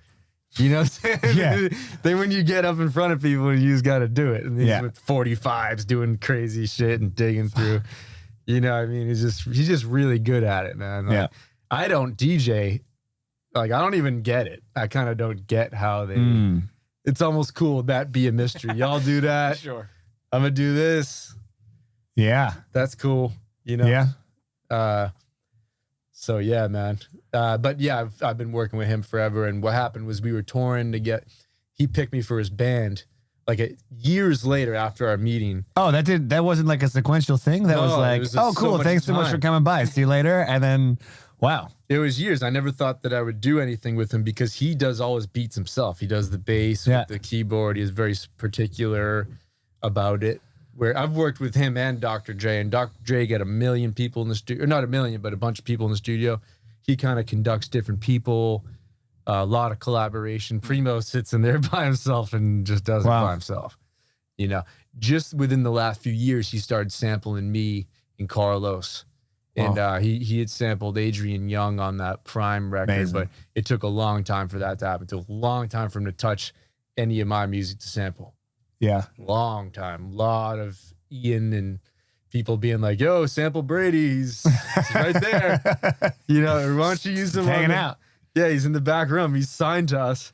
You know what I'm saying? Yeah. Then when you get up in front of people, you just got to do it. And he's with 45s doing crazy shit and digging through. You know what I mean? He's just really good at it, man. Like, I don't DJ. Like, I don't even get it. I kind of don't get how they... It's almost cool that be a mystery. Y'all do that. Sure. I'm going to do this. Yeah. That's cool. You know? Yeah. So yeah, man. But yeah, I've been working with him forever. And what happened was we were touring he picked me for his band like years later after our meeting. Oh, that wasn't like a sequential thing. That was like, oh, cool. Thanks so much for coming by. See you later. And then, wow. It was years. I never thought that I would do anything with him because he does all his beats himself. He does the bass with the keyboard. He is very particular about it. Where I've worked with him and Dr. Dre, and Dr. Dre got a million people in the studio, or not a million, but a bunch of people in the studio. He kind of conducts different people, a lot of collaboration. Primo sits in there by himself and just does it by himself. You know, just within the last few years, he started sampling me and Carlos. And he had sampled Adrian Young on that Prime record, but it took a long time for that to happen. It took a long time for him to touch any of my music to sample. Yeah. Long time. A lot of Ian and people being like, yo, sample Brady. He's right there. You know, why don't you use him? Hanging out. Yeah, he's in the back room. He's signed to us.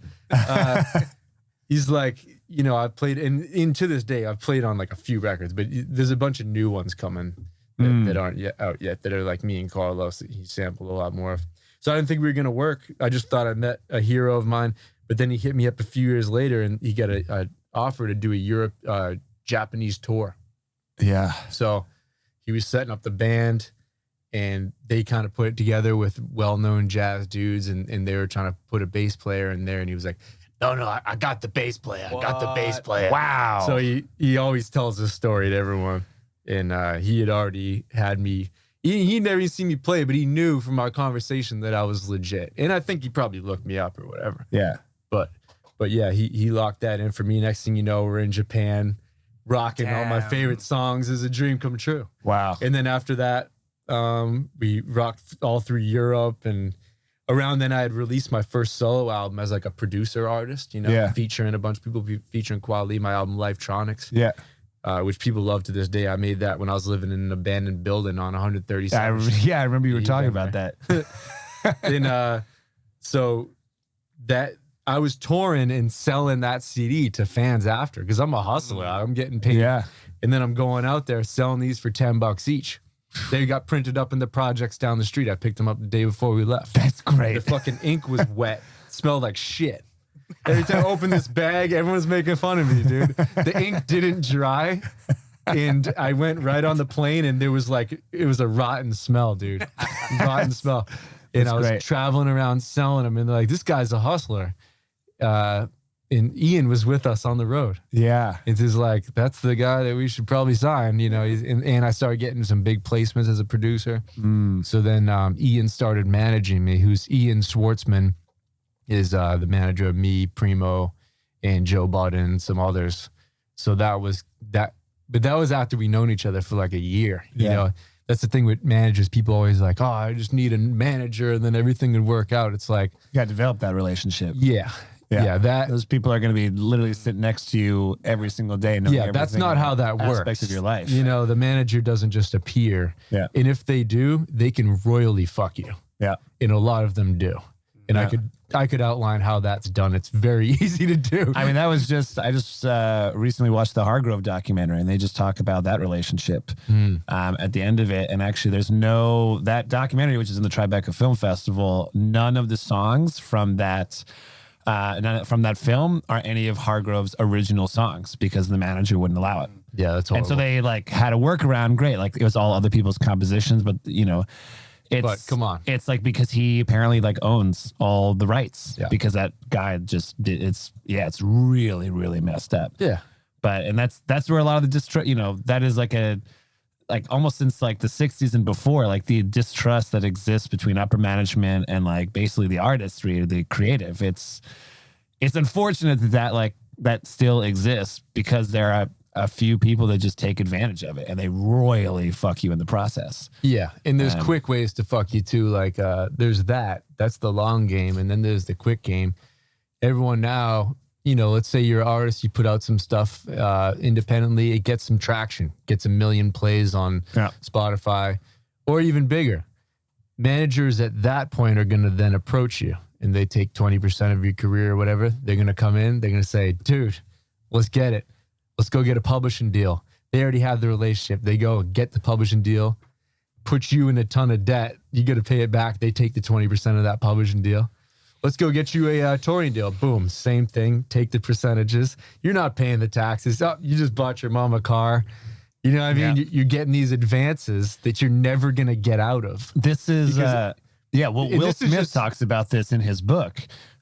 He's like, you know, I've played, and to this day, I've played on like a few records, but there's a bunch of new ones coming that aren't out yet, that are like me and Carlos that he sampled a lot more of. So I didn't think we were going to work. I just thought I met a hero of mine, but then he hit me up a few years later and he got a offer to do a Japanese tour. Yeah. So he was setting up the band and they kind of put it together with well-known jazz dudes and they were trying to put a bass player in there and he was like, no, I got the bass player. I got the bass player. Wow. So he always tells this story to everyone. And he had already had me, he never even seen me play, but he knew from our conversation that I was legit. And I think he probably looked me up or whatever. Yeah. But yeah, he locked that in for me. Next thing you know, we're in Japan, rocking all my favorite songs. Is a dream come true. Wow. And then after that, we rocked all through Europe. And around then I had released my first solo album as like a producer artist, you know, featuring a bunch of people, featuring Kweli, my album Lifetronics. Yeah. Which people love to this day. I made that when I was living in an abandoned building on 137th. I remember you were talking about that. And so that I was touring and selling that CD to fans after, because I'm a hustler. I'm getting paid. Yeah. And then I'm going out there selling these for $10 each. They got printed up in the projects down the street. I picked them up the day before we left. That's great. The fucking ink was wet. It smelled like shit. Every time I opened this bag, everyone's making fun of me, dude. The ink didn't dry. And I went right on the plane and it was a rotten smell, dude. Rotten smell. And I was traveling around selling them and they're like, this guy's a hustler. And Ian was with us on the road. Yeah. It's just like, that's the guy that we should probably sign, you know. And I started getting some big placements as a producer. So then Ian started managing me, who's Ian Schwartzman is the manager of me, Primo, and Joe Budden, and some others. So that was that. But that was after we known each other for like a year. You know, that's the thing with managers. People always like, oh, I just need a manager and then everything would work out. It's like, you got to develop that relationship. Yeah. Those people are going to be literally sitting next to you every single day. Yeah, that's not how that works. Aspects of your life. You know, the manager doesn't just appear. Yeah. And if they do, they can royally fuck you. Yeah. And a lot of them do. And I could outline how that's done. It's very easy to do. I mean, I just recently watched the Hargrove documentary and they just talk about that relationship at the end of it. And actually that documentary, which is in the Tribeca Film Festival, none of the songs from that film are any of Hargrove's original songs because the manager wouldn't allow it. Yeah, that's And horrible. so they like had a workaround. Great. Like it was all other people's compositions, but you know, But come on. It's like because he apparently like owns all the rights because that guy just did it's really, really messed up. Yeah. But and that's where a lot of the distrust, you know, that is like almost since like the 60s and before, like the distrust that exists between upper management and like basically the artistry, the creative. It's unfortunate that like that still exists because there are a few people that just take advantage of it and they royally fuck you in the process. Yeah. And there's quick ways to fuck you too. Like there's that's the long game. And then there's the quick game. Everyone now, you know, let's say you're an artist, you put out some stuff independently, it gets some traction, gets 1 million plays on Spotify or even bigger. Managers at that point are going to then approach you and they take 20% of your career or whatever. They're going to come in, they're going to say, dude, let's get it. Let's go get a publishing deal. They already have the relationship. They go get the publishing deal, put you in a ton of debt. You got to pay it back. They take the 20% of that publishing deal. Let's go get you a touring deal. Boom, same thing. Take the percentages. You're not paying the taxes. Oh, you just bought your mom a car. You know what I mean? Yeah. You're getting these advances that you're never going to get out of. This is, Will Smith talks about this in his book.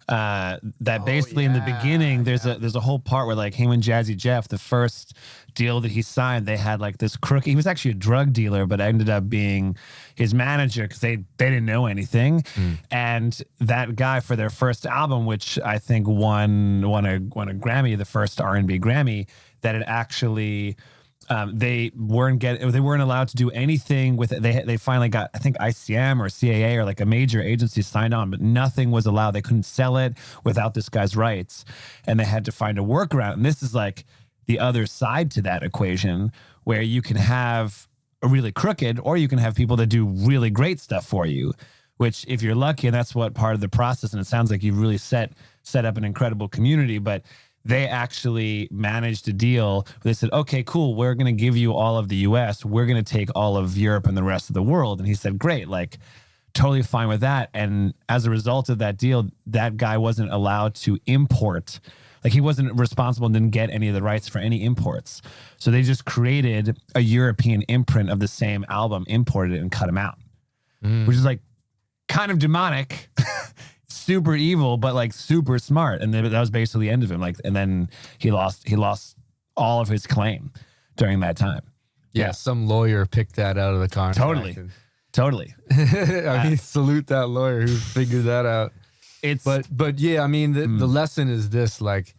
That basically in the beginning, there's a whole part where like him and Jazzy Jeff, the first deal that he signed, they had like this crook. He was actually a drug dealer, but ended up being his manager because they didn't know anything. And that guy for their first album, which I think won a Grammy, the first R&B Grammy, that it actually. They weren't allowed to do anything with it. They finally got, I think, ICM or CAA or like a major agency signed on, but nothing was allowed. They couldn't sell it without this guy's rights, and they had to find a workaround. And this is like the other side to that equation, where you can have a really crooked, or you can have people that do really great stuff for you. Which, if you're lucky, and that's what part of the process, and it sounds like you've really set up an incredible community, but. They actually managed a deal. They said, okay, cool. We're going to give you all of the US. We're going to take all of Europe and the rest of the world. And he said, great, like totally fine with that. And as a result of that deal, that guy wasn't allowed to import. Like he wasn't responsible and didn't get any of the rights for any imports. So they just created a European imprint of the same album, imported it and cut him out, which is like kind of demonic. Super evil, but like super smart, and that was basically the end of him. Like, and then he lost all of his claim during that time. Yeah, some lawyer picked that out of the contract. Totally. I mean, salute that lawyer who figured that out. But yeah, I mean, the lesson is this: like,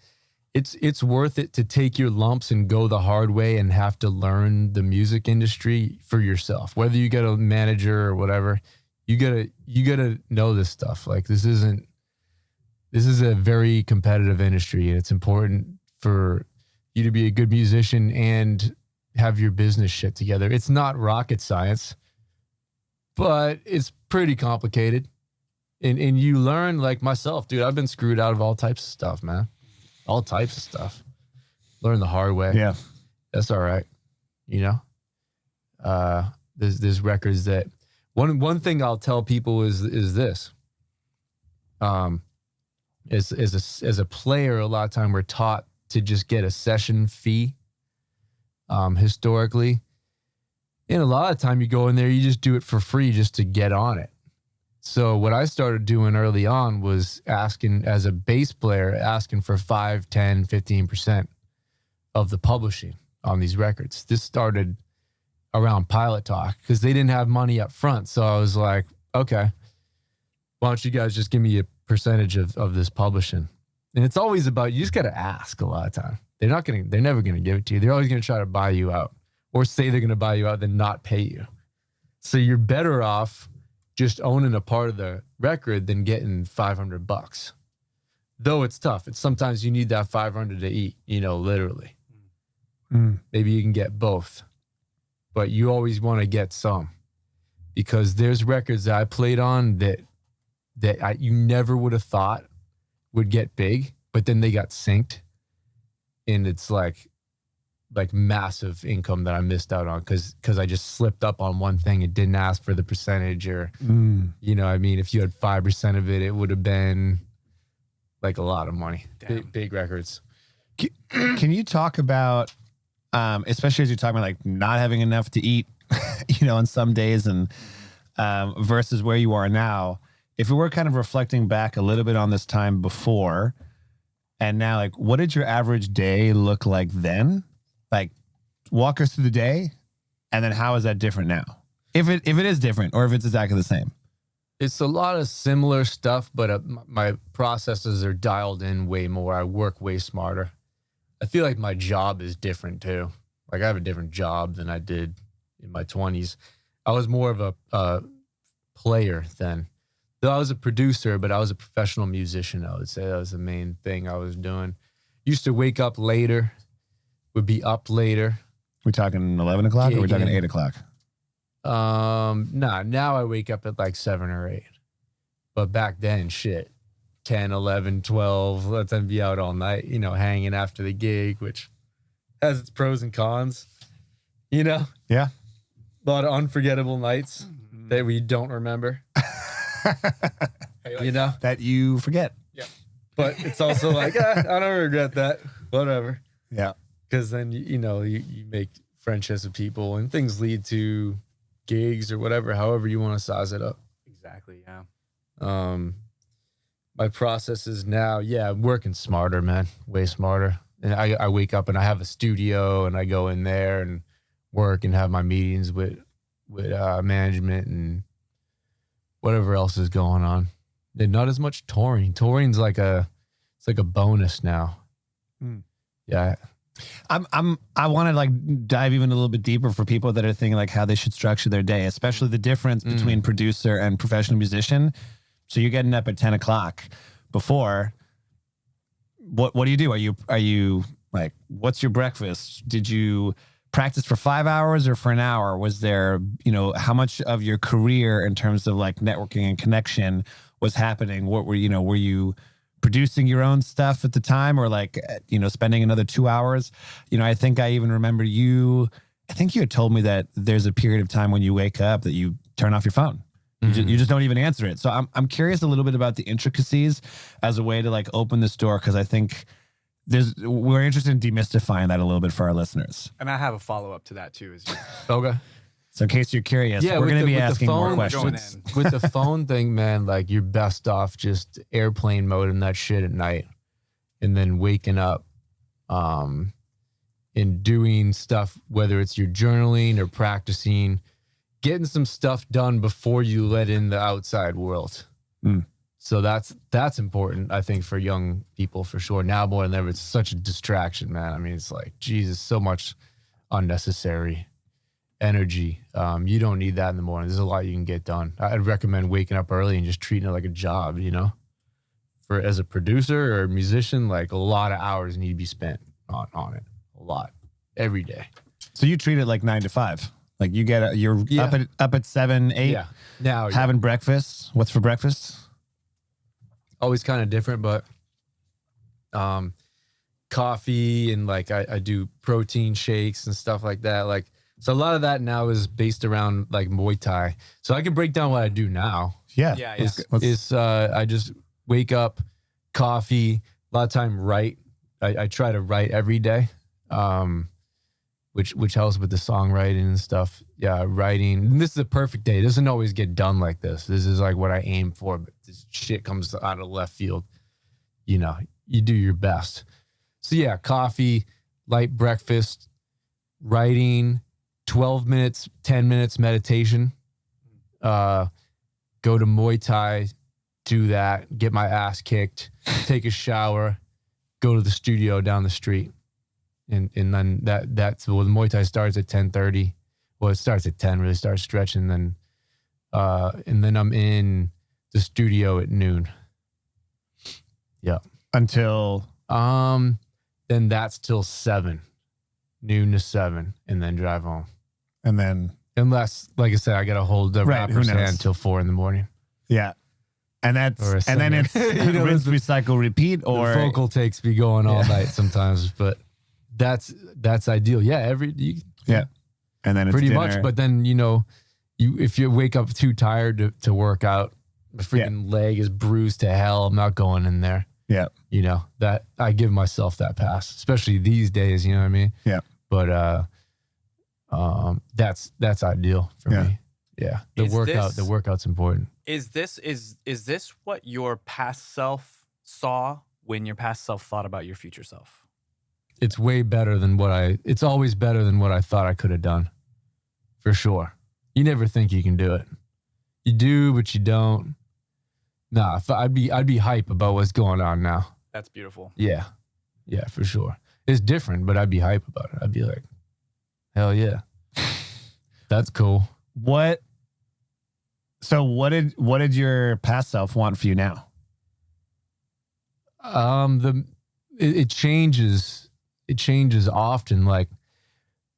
it's worth it to take your lumps and go the hard way and have to learn the music industry for yourself, whether you get a manager or whatever. You gotta know this stuff. Like this is a very competitive industry, and it's important for you to be a good musician and have your business shit together. It's not rocket science, but it's pretty complicated. And you learn, like myself, dude, I've been screwed out of all types of stuff, man. All types of stuff. Learn the hard way. Yeah. That's all right. You know? There's records that One thing I'll tell people is this. As a player, a lot of time we're taught to just get a session fee. Historically, and a lot of time you go in there, you just do it for free just to get on it. So what I started doing early on was asking, as a bass player, asking for 5, 10, 15% of the publishing on these records. This started around Pilot Talk because they didn't have money up front. So I was like, okay, why don't you guys just give me a percentage of this publishing? And it's always about, you just got to ask a lot of time. They're never going to give it to you. They're always going to try to buy you out or say they're going to buy you out, then not pay you. So you're better off just owning a part of the record than getting $500. Though it's tough. It's sometimes you need that 500 to eat, you know, literally. Maybe you can get both. But you always want to get some, because there's records that I played on that you never would have thought would get big, but then they got synced, and it's like massive income that I missed out on because I just slipped up on one thing and didn't ask for the percentage, or you know, I mean, if you had 5% of it, it would have been like a lot of money. Big records. Can you talk about especially as you're talking about like not having enough to eat, on some days, and versus where you are now, if we were kind of reflecting back a little bit on this time before and now, like, what did your average day look like then? Like, walk us through the day, and then how is that different now? If it is different, or if it's exactly the same. It's a lot of similar stuff, but my processes are dialed in way more. I work way smarter. I feel like my job is different too. Like I have a different job than I did in my 20s. I was more of a player then. Though I was a producer, but I was a professional musician, I would say. That was the main thing I was doing. Used to wake up later, would be up later. We're talking 11 o'clock or we're talking 8 o'clock? Nah, now I wake up at like 7 or 8. But back then, 10, 11, 12, let them be out all night, hanging after the gig, which has its pros and cons, Yeah. A lot of unforgettable nights that we don't remember. That you forget. Yeah. But it's also like, I don't regret that. Whatever. Yeah. Because then, you make friendships with people and things lead to gigs or whatever, however you want to size it up. Exactly. Yeah. My process is now, I'm working smarter, man, way smarter. And I wake up and I have a studio and I go in there and work and have my meetings with management and whatever else is going on. And not as much touring. Touring's like it's like a bonus now. Yeah. I want to like dive even a little bit deeper for people that are thinking like how they should structure their day, especially the difference between producer and professional musician. So you're getting up at 10 o'clock before. What do you do? Are you like, what's your breakfast? Did you practice for 5 hours or for an hour? Was there, how much of your career in terms of like networking and connection was happening? What were you producing your own stuff at the time, or like, spending another 2 hours? I think I even remember I think you had told me that there's a period of time when you wake up that you turn off your phone. You just don't even answer it. So I'm curious a little bit about the intricacies as a way to like open this door, because I think we're interested in demystifying that a little bit for our listeners. And I have a follow-up to that too. Okay. So in case you're curious, we're going to be asking more questions. With the phone thing, man, like you're best off just airplane mode and that shit at night, and then waking up and doing stuff, whether it's your journaling or practicing, getting some stuff done before you let in the outside world. So that's important, I think, for young people for sure. Now more than ever, it's such a distraction, man. I mean, it's like, Jesus, so much unnecessary energy. You don't need that in the morning. There's a lot you can get done. I'd recommend waking up early and just treating it like a job, as a producer or a musician, like a lot of hours need to be spent on it. A lot. Every day. So you treat it like 9 to 5. Like you're up at 7, 8. Yeah. Now having breakfast. What's for breakfast? Always kind of different, but coffee and like I do protein shakes and stuff like that. Like, so a lot of that now is based around like Muay Thai. So I can break down what I do now. Yeah. I just wake up, coffee, a lot of time write. I try to write every day. Which helps with the songwriting and stuff. Yeah, writing. And this is a perfect day. It doesn't always get done like this. This is like what I aim for, but this shit comes out of left field. You do your best. So yeah, coffee, light breakfast, writing, 12 minutes, 10 minutes meditation. Go to Muay Thai, do that, get my ass kicked, take a shower, go to the studio down the street. And then that's the Muay Thai starts at 10:30. Well, it starts at 10, really starts stretching. And then I'm in the studio at noon. Yeah. Until? Then that's till 7, noon to 7, and then drive home. And then? Unless, like I said, I got to hold the rapper's hand till 4 in the morning. Yeah. And then it's rinse, recycle, repeat, or? The vocal takes me going all night sometimes, but that's ideal. Yeah. And then it's pretty dinner. much. But then, if you wake up too tired to work out, the freaking leg is bruised to hell. I'm not going in there. Yeah. That I give myself that pass, especially these days. You know what I mean? Yeah. But that's ideal for me. Yeah. The workout's important. Is this what your past self saw when your past self thought about your future self? It's way better than it's always better than what I thought I could have done. For sure. You never think you can do it. You do, but you don't. Nah, I'd be hype about what's going on now. That's beautiful. Yeah. Yeah, for sure. It's different, but I'd be hype about it. I'd be like, hell yeah. That's cool. So what did your past self want for you now? It changes. It changes often. Like,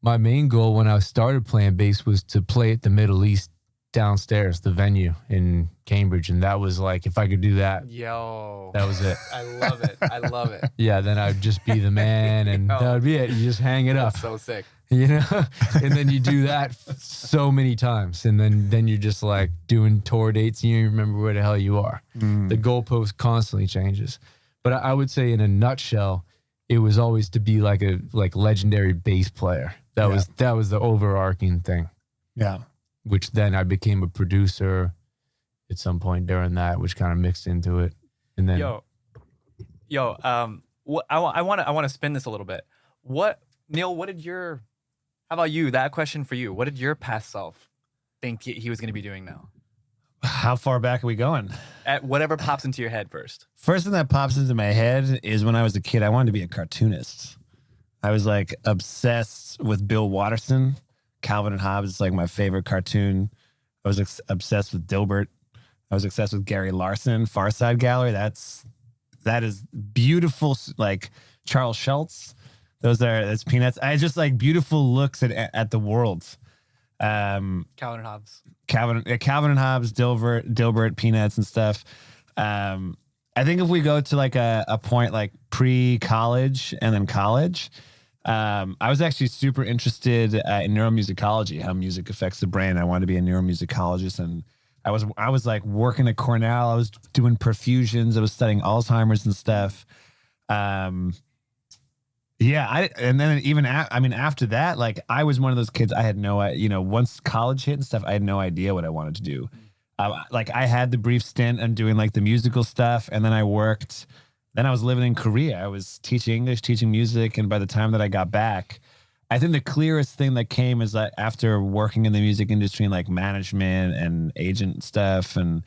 my main goal when I started playing bass was to play at the Middle East downstairs, the venue in Cambridge. And that was like, if I could do that, that was it. I love it. I love it. Yeah, then I'd just be the man, and that would be it. You just hang it up. So sick. You know? And then you do that so many times. And then you're just like doing tour dates and you don't even remember where the hell you are. The goalpost constantly changes. But I would say in a nutshell, it was always to be like a legendary bass player. That was the overarching thing. Yeah. Which then I became a producer at some point during that, which kind of mixed into it. And then I want to spin this a little bit. Neal, how about you? That question for you. What did your past self think he was going to be doing now? How far back are we going? At whatever pops into your head first. First thing that pops into my head is when I was a kid, I wanted to be a cartoonist. I was like obsessed with Bill Watterson. Calvin and Hobbes is like my favorite cartoon. I was obsessed with Dilbert. I was obsessed with Gary Larson, Far Side Gallery. That is beautiful. Like Charles Schultz. That's Peanuts. I just like beautiful looks at the world. Calvin and Hobbes. Calvin and Hobbes, Dilbert, Peanuts and stuff. I think if we go to like a point like pre-college and then college, I was actually super interested in neuromusicology, how music affects the brain. I wanted to be a neuromusicologist, and I was like working at Cornell. I was doing perfusions. I was studying Alzheimer's and stuff. After that, like I was one of those kids. I had once college hit and stuff, I had no idea what I wanted to do. Like I had the brief stint on doing like the musical stuff, and then I worked. Then I was living in Korea. I was teaching English, teaching music, and by the time that I got back, I think the clearest thing that came is that after working in the music industry and like management and agent stuff, and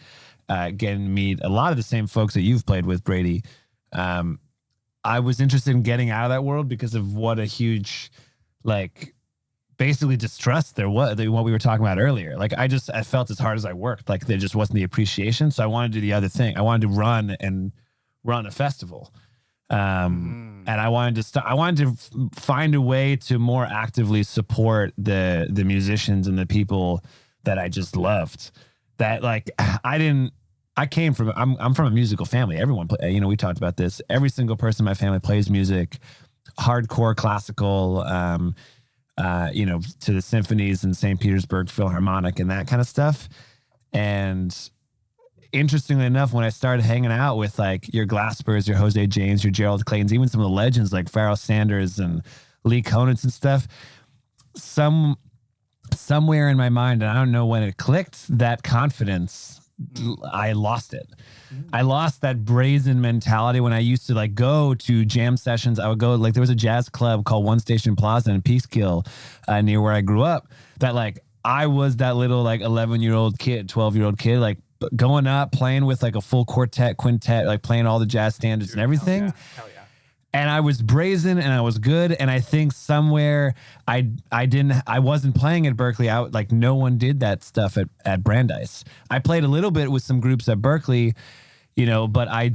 getting to meet a lot of the same folks that you've played with, Brady. I was interested in getting out of that world because of what a huge, like, basically distrust there was, what we were talking about earlier. Like, I felt as hard as I worked, like there just wasn't the appreciation. So I wanted to do the other thing. I wanted to run a festival. And I wanted to find a way to more actively support the musicians and the people that I just loved. That like, I'm from a musical family. Everyone, we talked about this. Every single person in my family plays music, hardcore, classical, to the symphonies and St. Petersburg Philharmonic and that kind of stuff. And interestingly enough, when I started hanging out with like your Glaspers, your Jose James, your Gerald Claytons, even some of the legends like Pharoah Sanders and Lee Konitz and stuff, somewhere in my mind, and I don't know when it clicked, that confidence, I lost it. I lost that brazen mentality when I used to like go to jam sessions. I would go, like there was a jazz club called One Station Plaza in Peekskill near where I grew up, that like I was that little like 11-year-old kid, 12-year-old kid, like going up, playing with like a full quartet, quintet, like playing all the jazz standards and everything. Hell yeah. And I was brazen and I was good. And I think somewhere I wasn't playing at Berkeley. No one did that stuff at Brandeis. I played a little bit with some groups at Berkeley, but I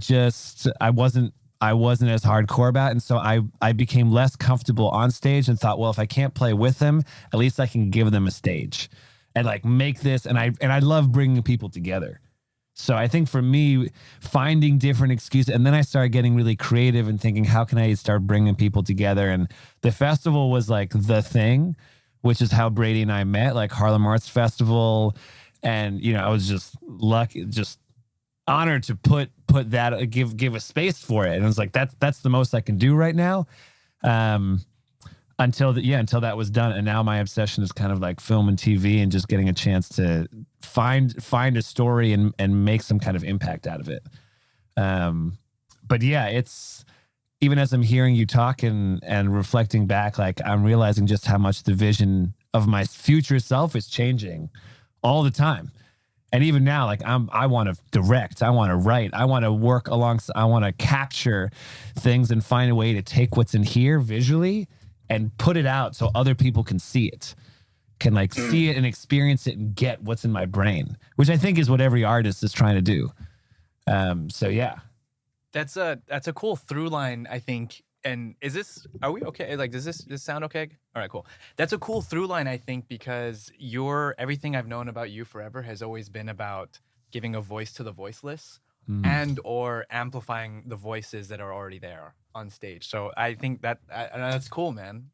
wasn't as hardcore about it. And so I became less comfortable on stage and thought, well, if I can't play with them, at least I can give them a stage and like make this. And I love bringing people together. So I think for me, finding different excuses, and then I started getting really creative and thinking, how can I start bringing people together? And the festival was like the thing, which is how Brady and I met, like Harlem Arts Festival. And, I was just lucky, just honored to put that, give a space for it. And I was like, that's the most I can do right now. until that was done. And now my obsession is kind of like film and TV and just getting a chance to find a story and make some kind of impact out of it. But yeah, it's, even as I'm hearing you talk and reflecting back, like I'm realizing just how much the vision of my future self is changing all the time. And even now, like I want to direct, I want to write, I want to work alongside, I want to capture things and find a way to take what's in here visually and put it out so other people can see it, can like see it and experience it and get what's in my brain, which I think is what every artist is trying to do. So yeah. That's a cool through line, I think. And are we okay? Like, does this sound okay? All right, cool. That's a cool through line, I think, because everything I've known about you forever has always been about giving a voice to the voiceless and or amplifying the voices that are already there on stage. So I think that's cool, man.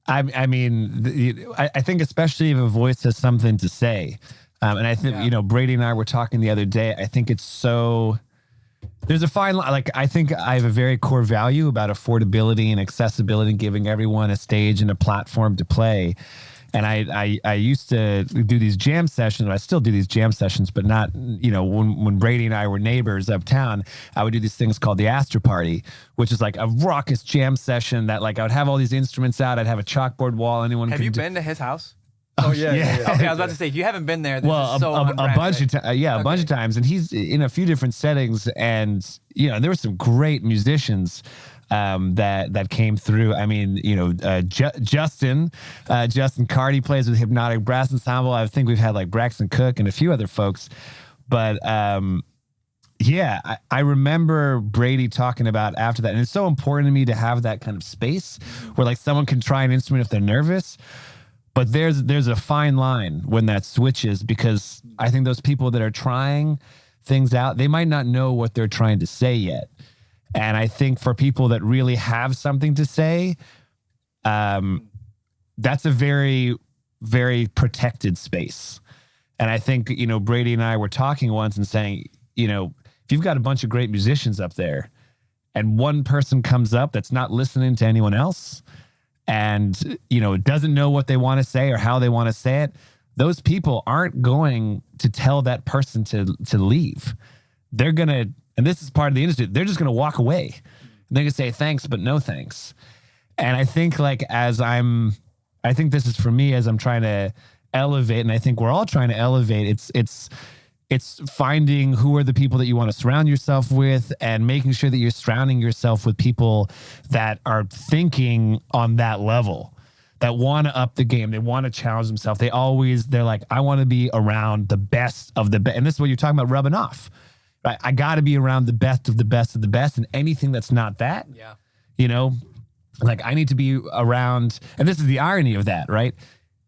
I mean, I think especially if a voice has something to say. And I think, Brady and I were talking the other day, I think it's so... There's a fine line. Like, I think I have a very core value about affordability and accessibility and giving everyone a stage and a platform to play. And I used to do these jam sessions. I still do these jam sessions, but not, when Brady and I were neighbors uptown, I would do these things called the Astor Party, which is like a raucous jam session that like I would have all these instruments out. I'd have a chalkboard wall. Have you been to his house? Oh yeah. Okay, I was about to say, if you haven't been there, this is so a bunch of a bunch of times, and he's in a few different settings, and there were some great musicians that came through. I mean, Justin Carty plays with Hypnotic Brass Ensemble. I think we've had like Braxton Cook and a few other folks, but yeah, I remember Brady talking about after that, and it's so important to me to have that kind of space where like someone can try an instrument if they're nervous. But there's a fine line when that switches, because I think those people that are trying things out, they might not know what they're trying to say yet. And I think for people that really have something to say, that's a very, very protected space. And I think, Brady and I were talking once and saying, if you've got a bunch of great musicians up there and one person comes up that's not listening to anyone else, and doesn't know what they want to say or how they want to say it, those people aren't going to tell that person to leave. They're gonna, and this is part of the industry, they're just gonna walk away. They're gonna say thanks, but no thanks. And I think like I think this is for me as I'm trying to elevate, and I think we're all trying to elevate. It's finding who are the people that you want to surround yourself with, and making sure that you're surrounding yourself with people that are thinking on that level, that want to up the game. They want to challenge themselves. They're like, I want to be around the best of the best. And this is what you're talking about, rubbing off, right? I got to be around the best of the best of the best. And anything that's not that, like I need to be around, and this is the irony of that, right?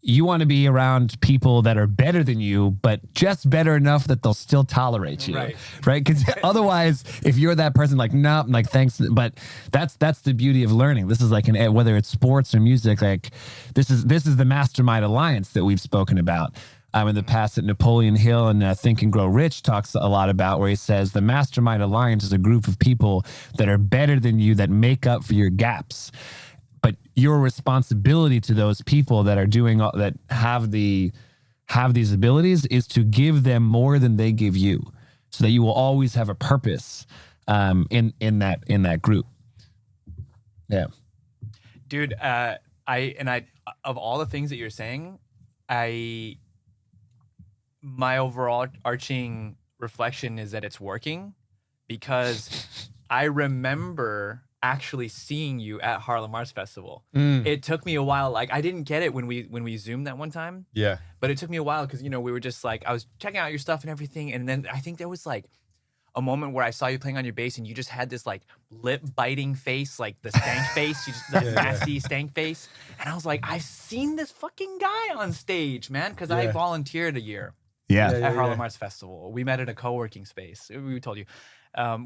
You want to be around people that are better than you, but just better enough that they'll still tolerate you, right? Because otherwise, if you're that person, like, no, like, thanks, but that's the beauty of learning. This is like whether it's sports or music, like this is the mastermind alliance that we've spoken about in the past that Napoleon Hill and Think and Grow Rich talks a lot about, where he says the mastermind alliance is a group of people that are better than you, that make up for your gaps. But your responsibility to those people that are doing that have these abilities is to give them more than they give you, so that you will always have a purpose in that group. Yeah, dude. I of all the things that you're saying, my overall arching reflection is that it's working, because I remember actually seeing you at Harlem Arts Festival. It took me a while. Like, I didn't get it when we Zoomed that one time. Yeah. But it took me a while because, we were just like, I was checking out your stuff and everything. And then I think there was like a moment where I saw you playing on your bass and you just had this like lip biting face, like the stank face, the nasty stank face. And I was like, I've seen this fucking guy on stage, man. Cause I volunteered a year at Harlem Arts Festival. We met at a co-working space. We told you.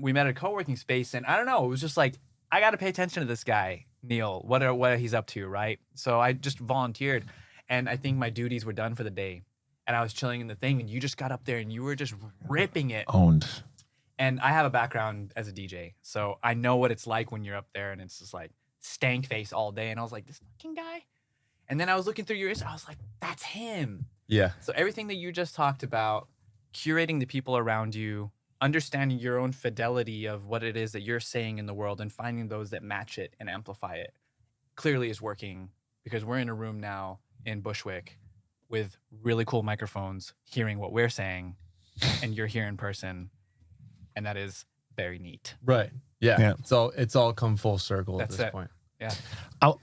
We met at a co-working space, and I don't know, it was just like, I got to pay attention to this guy, Neal, what he's up to, right? So I just volunteered, and I think my duties were done for the day. And I was chilling in the thing, and you just got up there, and you were just ripping it. Owned. And I have a background as a DJ, so I know what it's like when you're up there, and it's just like stank face all day. And I was like, this fucking guy. And then I was looking through your Instagram. I was like, that's him. Yeah. So everything that you just talked about, curating the people around you, understanding your own fidelity of what it is that you're saying in the world and finding those that match it and amplify it, clearly is working, because we're in a room now in Bushwick with really cool microphones hearing what we're saying, and you're here in person, and that is very neat. Right. Yeah. Yeah. It's all come full circle That's at this it. point. Yeah.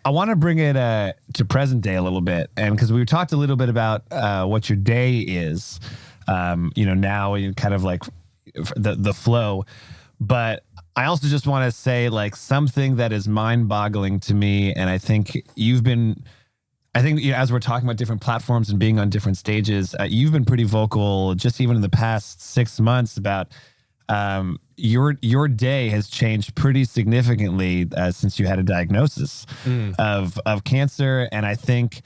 I want to bring it to present day a little bit, and because we talked a little bit about what your day is, now you kind of like the flow, but I also just want to say like something that is mind-boggling to me, and I think as we're talking about different platforms and being on different stages, you've been pretty vocal just even in the past 6 months about your day has changed pretty significantly since you had a diagnosis of cancer. And I think,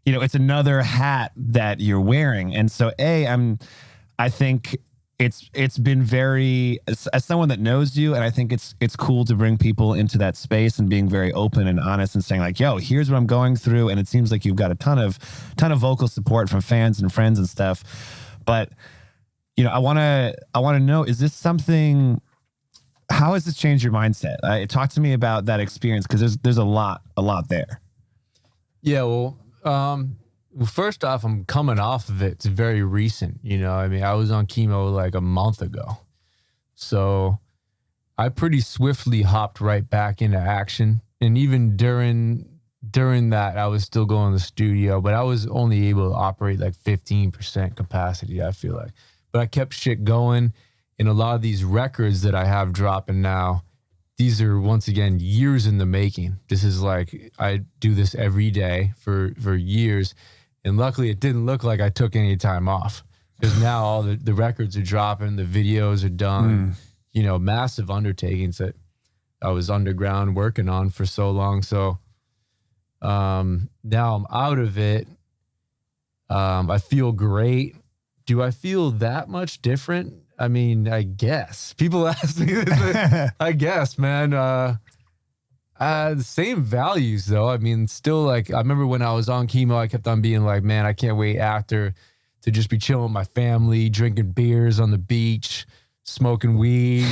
it's another hat that you're wearing. And so I think it's been very, as someone that knows you, and I think it's cool to bring people into that space and being very open and honest and saying like, yo, here's what I'm going through. And it seems like you've got a ton of vocal support from fans and friends and stuff. But I want to know, is this something, how has this changed your mindset? Talk to me about that experience, because there's a lot there. Yeah, well, first off, I'm coming off of it. It's very recent. I was on chemo like a month ago. So I pretty swiftly hopped right back into action. And even during that, I was still going to the studio, but I was only able to operate like 15% capacity, I feel like. But I kept shit going, and a lot of these records that I have dropping now, these are, once again, years in the making. This is like, I do this every day for years, and luckily it didn't look like I took any time off, because now all the records are dropping, the videos are done, massive undertakings that I was underground working on for so long. So now I'm out of it. I feel great. Do I feel that much different? I mean, I guess. People ask me this. I guess, man. The same values, though. I mean, still, like, I remember when I was on chemo, I kept on being like, man, I can't wait after to just be chilling with my family, drinking beers on the beach, smoking weed,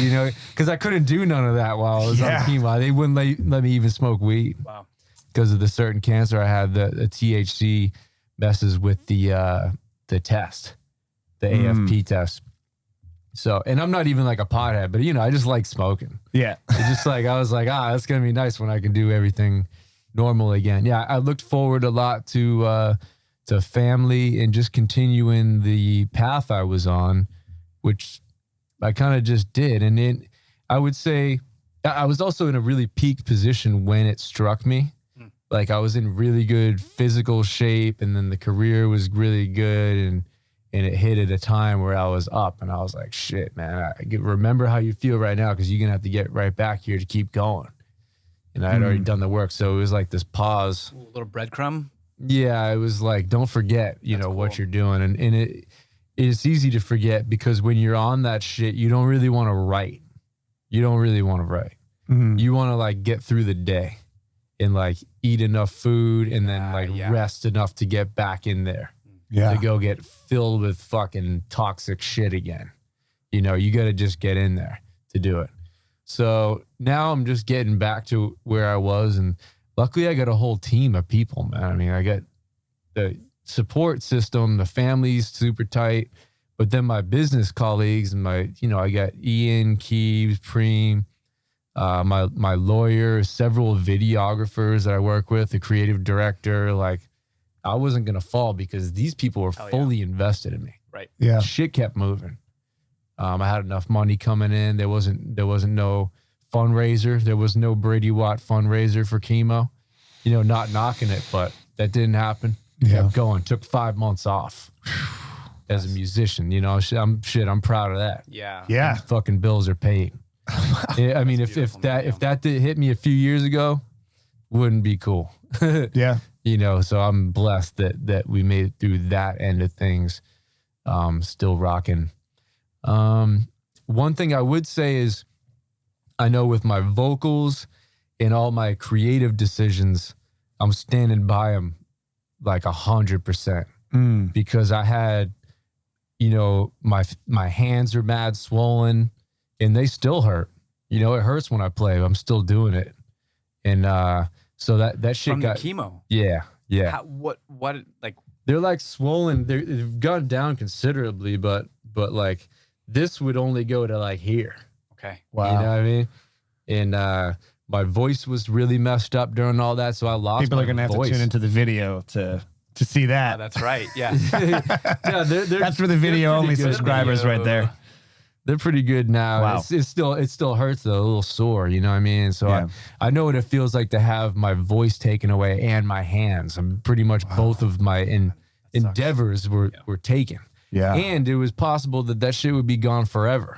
because I couldn't do none of that while I was on chemo. They wouldn't let me even smoke weed. Wow. Because of the certain cancer I had, the THC messes with the test. The AFP test. So, and I'm not even like a pothead, but I just like smoking. Yeah. It's just like, I was like, that's going to be nice when I can do everything normal again. Yeah. I looked forward a lot to family and just continuing the path I was on, which I kind of just did. And I would say I was also in a really peak position when it struck me. Like I was in really good physical shape, and then the career was really good, and it hit at a time where I was up, and I was like, shit, man, remember how you feel right now, because you're going to have to get right back here to keep going. And I had already done the work. So it was like this pause. A little breadcrumb. Yeah, it was like, don't forget, what you're doing. And it's easy to forget, because when you're on that shit, you don't really want to write. You don't really want to write. You want to like get through the day and like eat enough food and then rest enough to get back in there. Yeah. To go get filled with fucking toxic shit again. You got to just get in there to do it. So now I'm just getting back to where I was. And luckily I got a whole team of people, man. I mean, I got the support system, the family's super tight, but then my business colleagues and I got Ian, Keeves, Preem, my lawyer, several videographers that I work with, the creative director, like, I wasn't going to fall because these people were fully invested in me. Right. Yeah. Shit kept moving. I had enough money coming in. There wasn't no fundraiser. There was no Brady Watt fundraiser for chemo. Not knocking it, but that didn't happen. Kept going. Took 5 months off as a musician. I'm proud of that. Yeah. Yeah. Fucking bills are paid. I mean, if that did hit me a few years ago, wouldn't be cool. Yeah. So I'm blessed that we made it through that end of things. Still rocking. One thing I would say is, I know with my vocals in all my creative decisions, I'm standing by them like 100%, because I had, you know, my hands are mad swollen and they still hurt. You know, it hurts when I play, but I'm still doing it. And so that shit From got the chemo. Yeah. What like They're like swollen. They've gone down considerably, but like this would only go to like here. okay. Wow. You know what I mean? And my voice was really messed up during all that, so I lost People my are going to have voice. to tune into the video to see that. That's right. Yeah. Yeah, That's for the video only pretty good. subscribers right there. They're pretty good now. Wow. It still hurts though, a little sore, you know what I mean? So Yeah. I know what it feels like to have my voice taken away and my hands. I'm pretty much both of my endeavors were taken. Yeah. And it was possible that shit would be gone forever.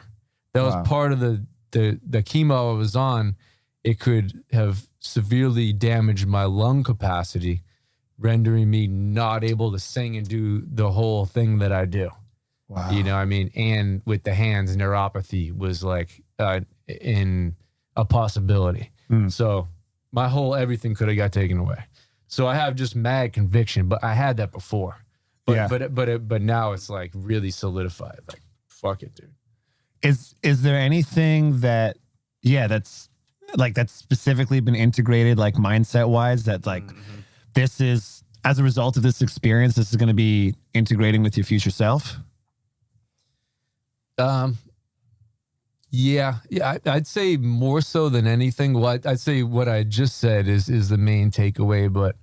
That was part of the chemo I was on. It could have severely damaged my lung capacity, rendering me not able to sing and do the whole thing that I do. Wow. You know what I mean? And with the hands, neuropathy was like in a possibility. So my whole everything could have got taken away. So I have just mad conviction, but I had that before. But now it's like really solidified. Like, fuck it, dude. Is there anything that's specifically been integrated, like mindset wise, that like this is, as a result of this experience, this is going to be integrating with your future self? Yeah, I'd say more so than anything. I'd say what I just said is the main takeaway, but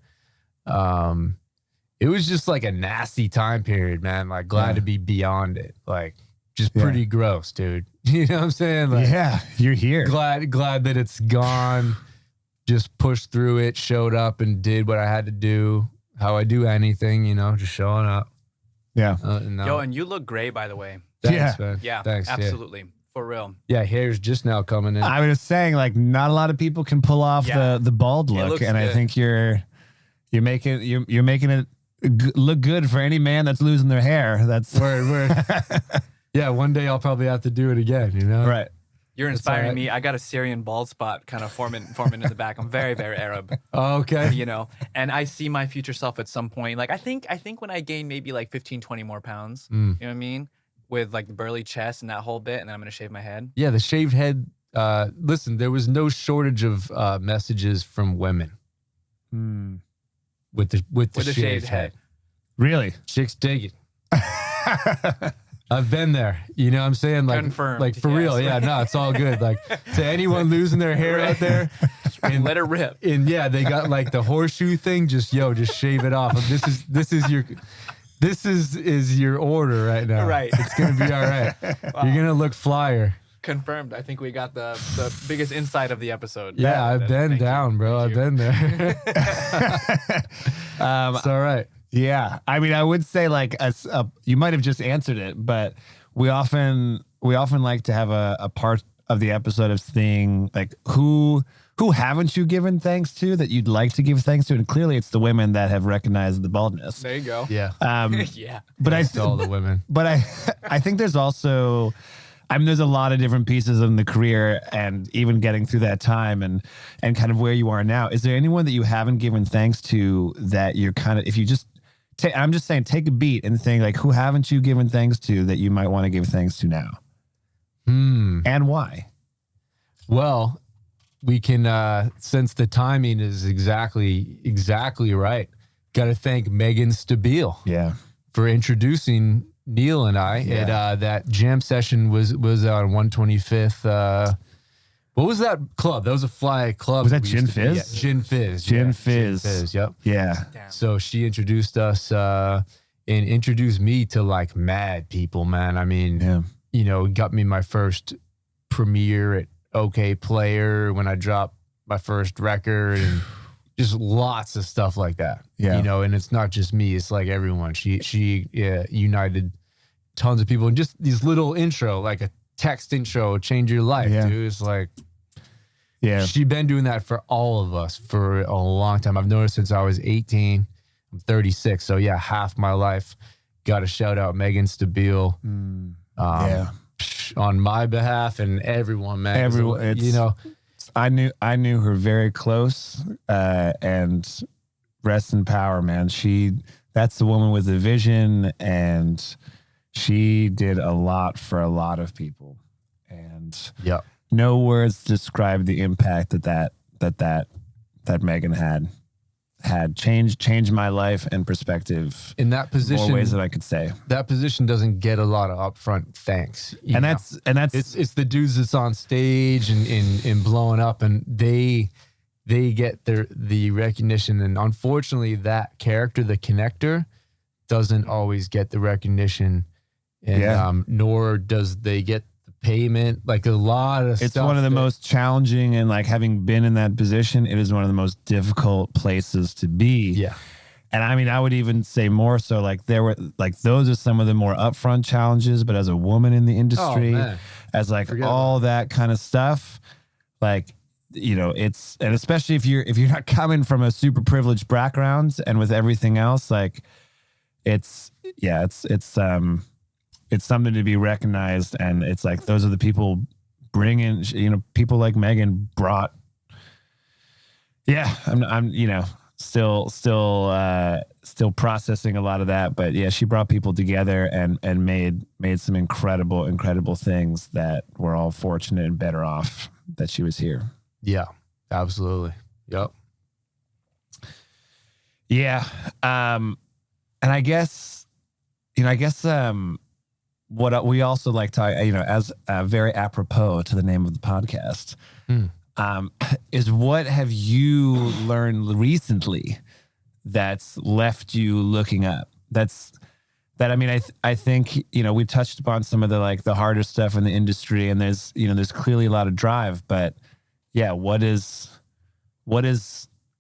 it was just like a nasty time period, man. Like, glad to be beyond it. Like, just pretty gross, dude. You know what I'm saying? Like, yeah, you're here. Glad that it's gone. Just pushed through it, showed up and did what I had to do. How I do anything, you know, just showing up. Yeah. Yo, and you look great, by the way. Thanks, man. Yeah, Thanks. absolutely. For real. Yeah, hair's just now coming in. I was saying, like, not a lot of people can pull off the bald look, and I think you're making it look good for any man that's losing their hair. That's word. Yeah, one day I'll probably have to do it again, you know? Right. You're inspiring me. I got a Syrian bald spot kind of forming in the back. I'm very, very Arab. Oh, okay. You know, and I see my future self at some point. Like, I think when I gain maybe like 15, 20 more pounds, you know what I mean? With like the burly chest and that whole bit, and then I'm going to shave my head. Yeah, the shaved head. Listen, there was no shortage of messages from women with the shaved head. Really? Chicks dig it. I've been there. You know what I'm saying? Like, confirmed. Like, for real. Yeah, no, it's all good. Like, to anyone losing their hair out there, and let it rip. And yeah, they got like the horseshoe thing. Just shave it off. This is your order right now. Right. It's gonna be all right. Wow. You're gonna look flyer. Confirmed. I think we got the biggest insight of the episode. Yeah, I've been down, bro. I've been there. It's all right. Yeah, I mean, I would say like you might have just answered it, but we often like to have a part of the episode of seeing like who haven't you given thanks to that you'd like to give thanks to, and clearly it's the women that have recognized the baldness. There you go. Yeah. Yeah. But all the women. But I think there's also, I mean, there's a lot of different pieces in the career, and even getting through that time and kind of where you are now. Is there anyone that you haven't given thanks to that you're kind of, if you just I'm just saying, take a beat and think like, who haven't you given thanks to that you might want to give thanks to now? And why? Well, we can, since the timing is exactly right, got to thank Megan Stabile. Yeah. For introducing Neal and I. Yeah. That jam session was on 125th. What was that club? That was a fly club. Was that Gin Fizz? Yeah, Gin Fizz. Gin Yeah, Fizz. Gin Fizz, yep. Yeah. Damn. So she introduced us and introduced me to like mad people, man. I mean, you know, got me my first premiere at OK Player when I dropped my first record, and just lots of stuff like that. Yeah. You know, and it's not just me, it's like everyone. She united tons of people, and just these little intro, like a text intro, change your life, dude. It's like, she's been doing that for all of us for a long time. I've noticed since I was 18. I'm 36, so yeah, half my life. Got to shout out Megan Stabile. Yeah. On my behalf and everyone, man. Everyone, you know, I knew her very close, and rest in power, man. That's the woman with the vision, and she did a lot for a lot of people. And no words describe the impact that Megan had changed my life and perspective in that position. More ways than I could say. That position doesn't get a lot of upfront thanks. And that's it's the dudes that's on stage and blowing up, and they get the recognition. And unfortunately, that character, the connector, doesn't always get the recognition, and nor does they get the payment. Like a lot of it's one of the most challenging, and like having been in that position, it is one of the most difficult places to be. Yeah. And I mean, I would even say more so, like those are some of the more upfront challenges, but as a woman in the industry, as like all that kind of stuff, like, you know, and especially if you're not coming from a super privileged background, and with everything else, like it's something to be recognized. And it's like, those are the people bringing, you know, people like Megan brought. Yeah. I'm, you know, still processing a lot of that, but yeah, she brought people together and made some incredible things that we're all fortunate and better off that she was here. Yeah, absolutely. Yep. Yeah. And I guess, what we also like to, you know, as very apropos to the name of the podcast, is what have you learned recently that's left you looking up? I mean, I think, you know, we touched upon some of the harder stuff in the industry, and there's clearly a lot of drive, but yeah, what is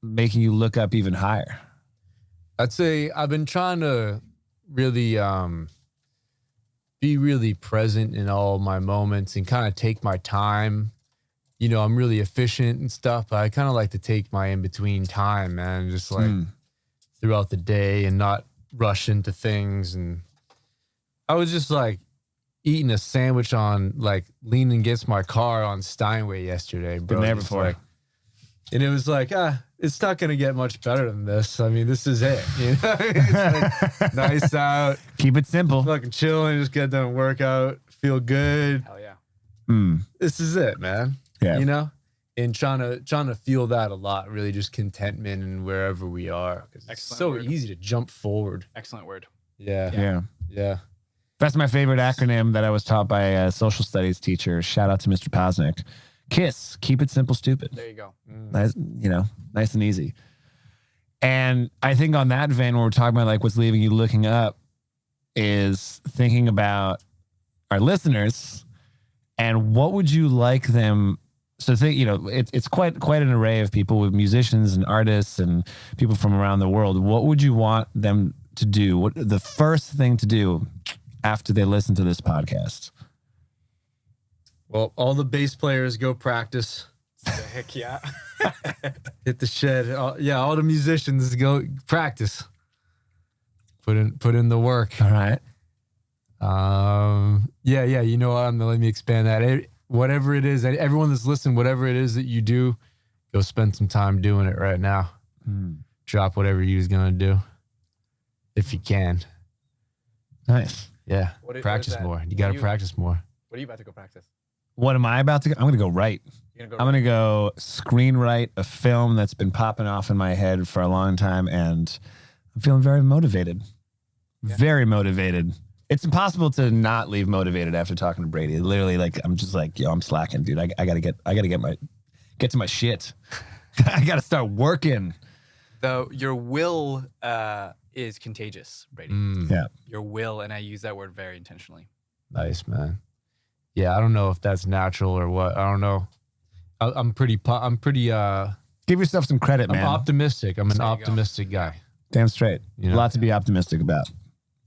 making you look up even higher? I'd say I've been trying to really be really present in all my moments and kind of take my time. You know, I'm really efficient and stuff, but I kind of like to take my in-between time, man, just like throughout the day and not rush into things. And I was just like eating a sandwich on, like, leaning against my car on Steinway yesterday, bro. Been there before. Like, and it was like, it's not going to get much better than this. I mean, this is it. You know? It's like, nice out. Keep it simple. Fucking chilling, just get done workout, feel good. Hell yeah. This is it, man. Yeah. You know? And trying to feel that a lot, really, just contentment in wherever we are. It's so easy to jump forward. Excellent word. Yeah. That's my favorite acronym that I was taught by a social studies teacher. Shout out to Mr. Posnick. KISS, keep it simple, stupid. There you go. Nice, you know, nice and easy. And I think on that vein, when we're talking about like what's leaving you looking up, is thinking about our listeners and what would you like them. So think, you know, it's quite an array of people, with musicians and artists and people from around the world. What would you want them to do? What the first thing to do after they listen to this podcast? Well, all the bass players go practice. Heck yeah. Hit the shed. All the musicians go practice. Put in the work. All right. Yeah. You know what? Let me expand that. Whatever it is, everyone that's listening, whatever it is that you do, go spend some time doing it right now. Drop whatever you're gonna do, if you can. Nice. Yeah. Practice more. You got to practice more. What are you about to go practice? What am I about to go? I'm going to go write. I'm going to go screenwrite a film that's been popping off in my head for a long time, and I'm feeling very motivated. Yeah. Very motivated. It's impossible to not leave motivated after talking to Brady. Literally, like, I'm just like, yo, I'm slacking, dude. I gotta get to my shit. I gotta start working. Though your will is contagious, Brady. Yeah. Your will, and I use that word very intentionally. Nice, man. Yeah, I don't know if that's natural or what. I don't know. I'm pretty. Give yourself some credit, man. I'm optimistic. I'm an optimistic guy. Damn straight. You know? A lot to be optimistic about.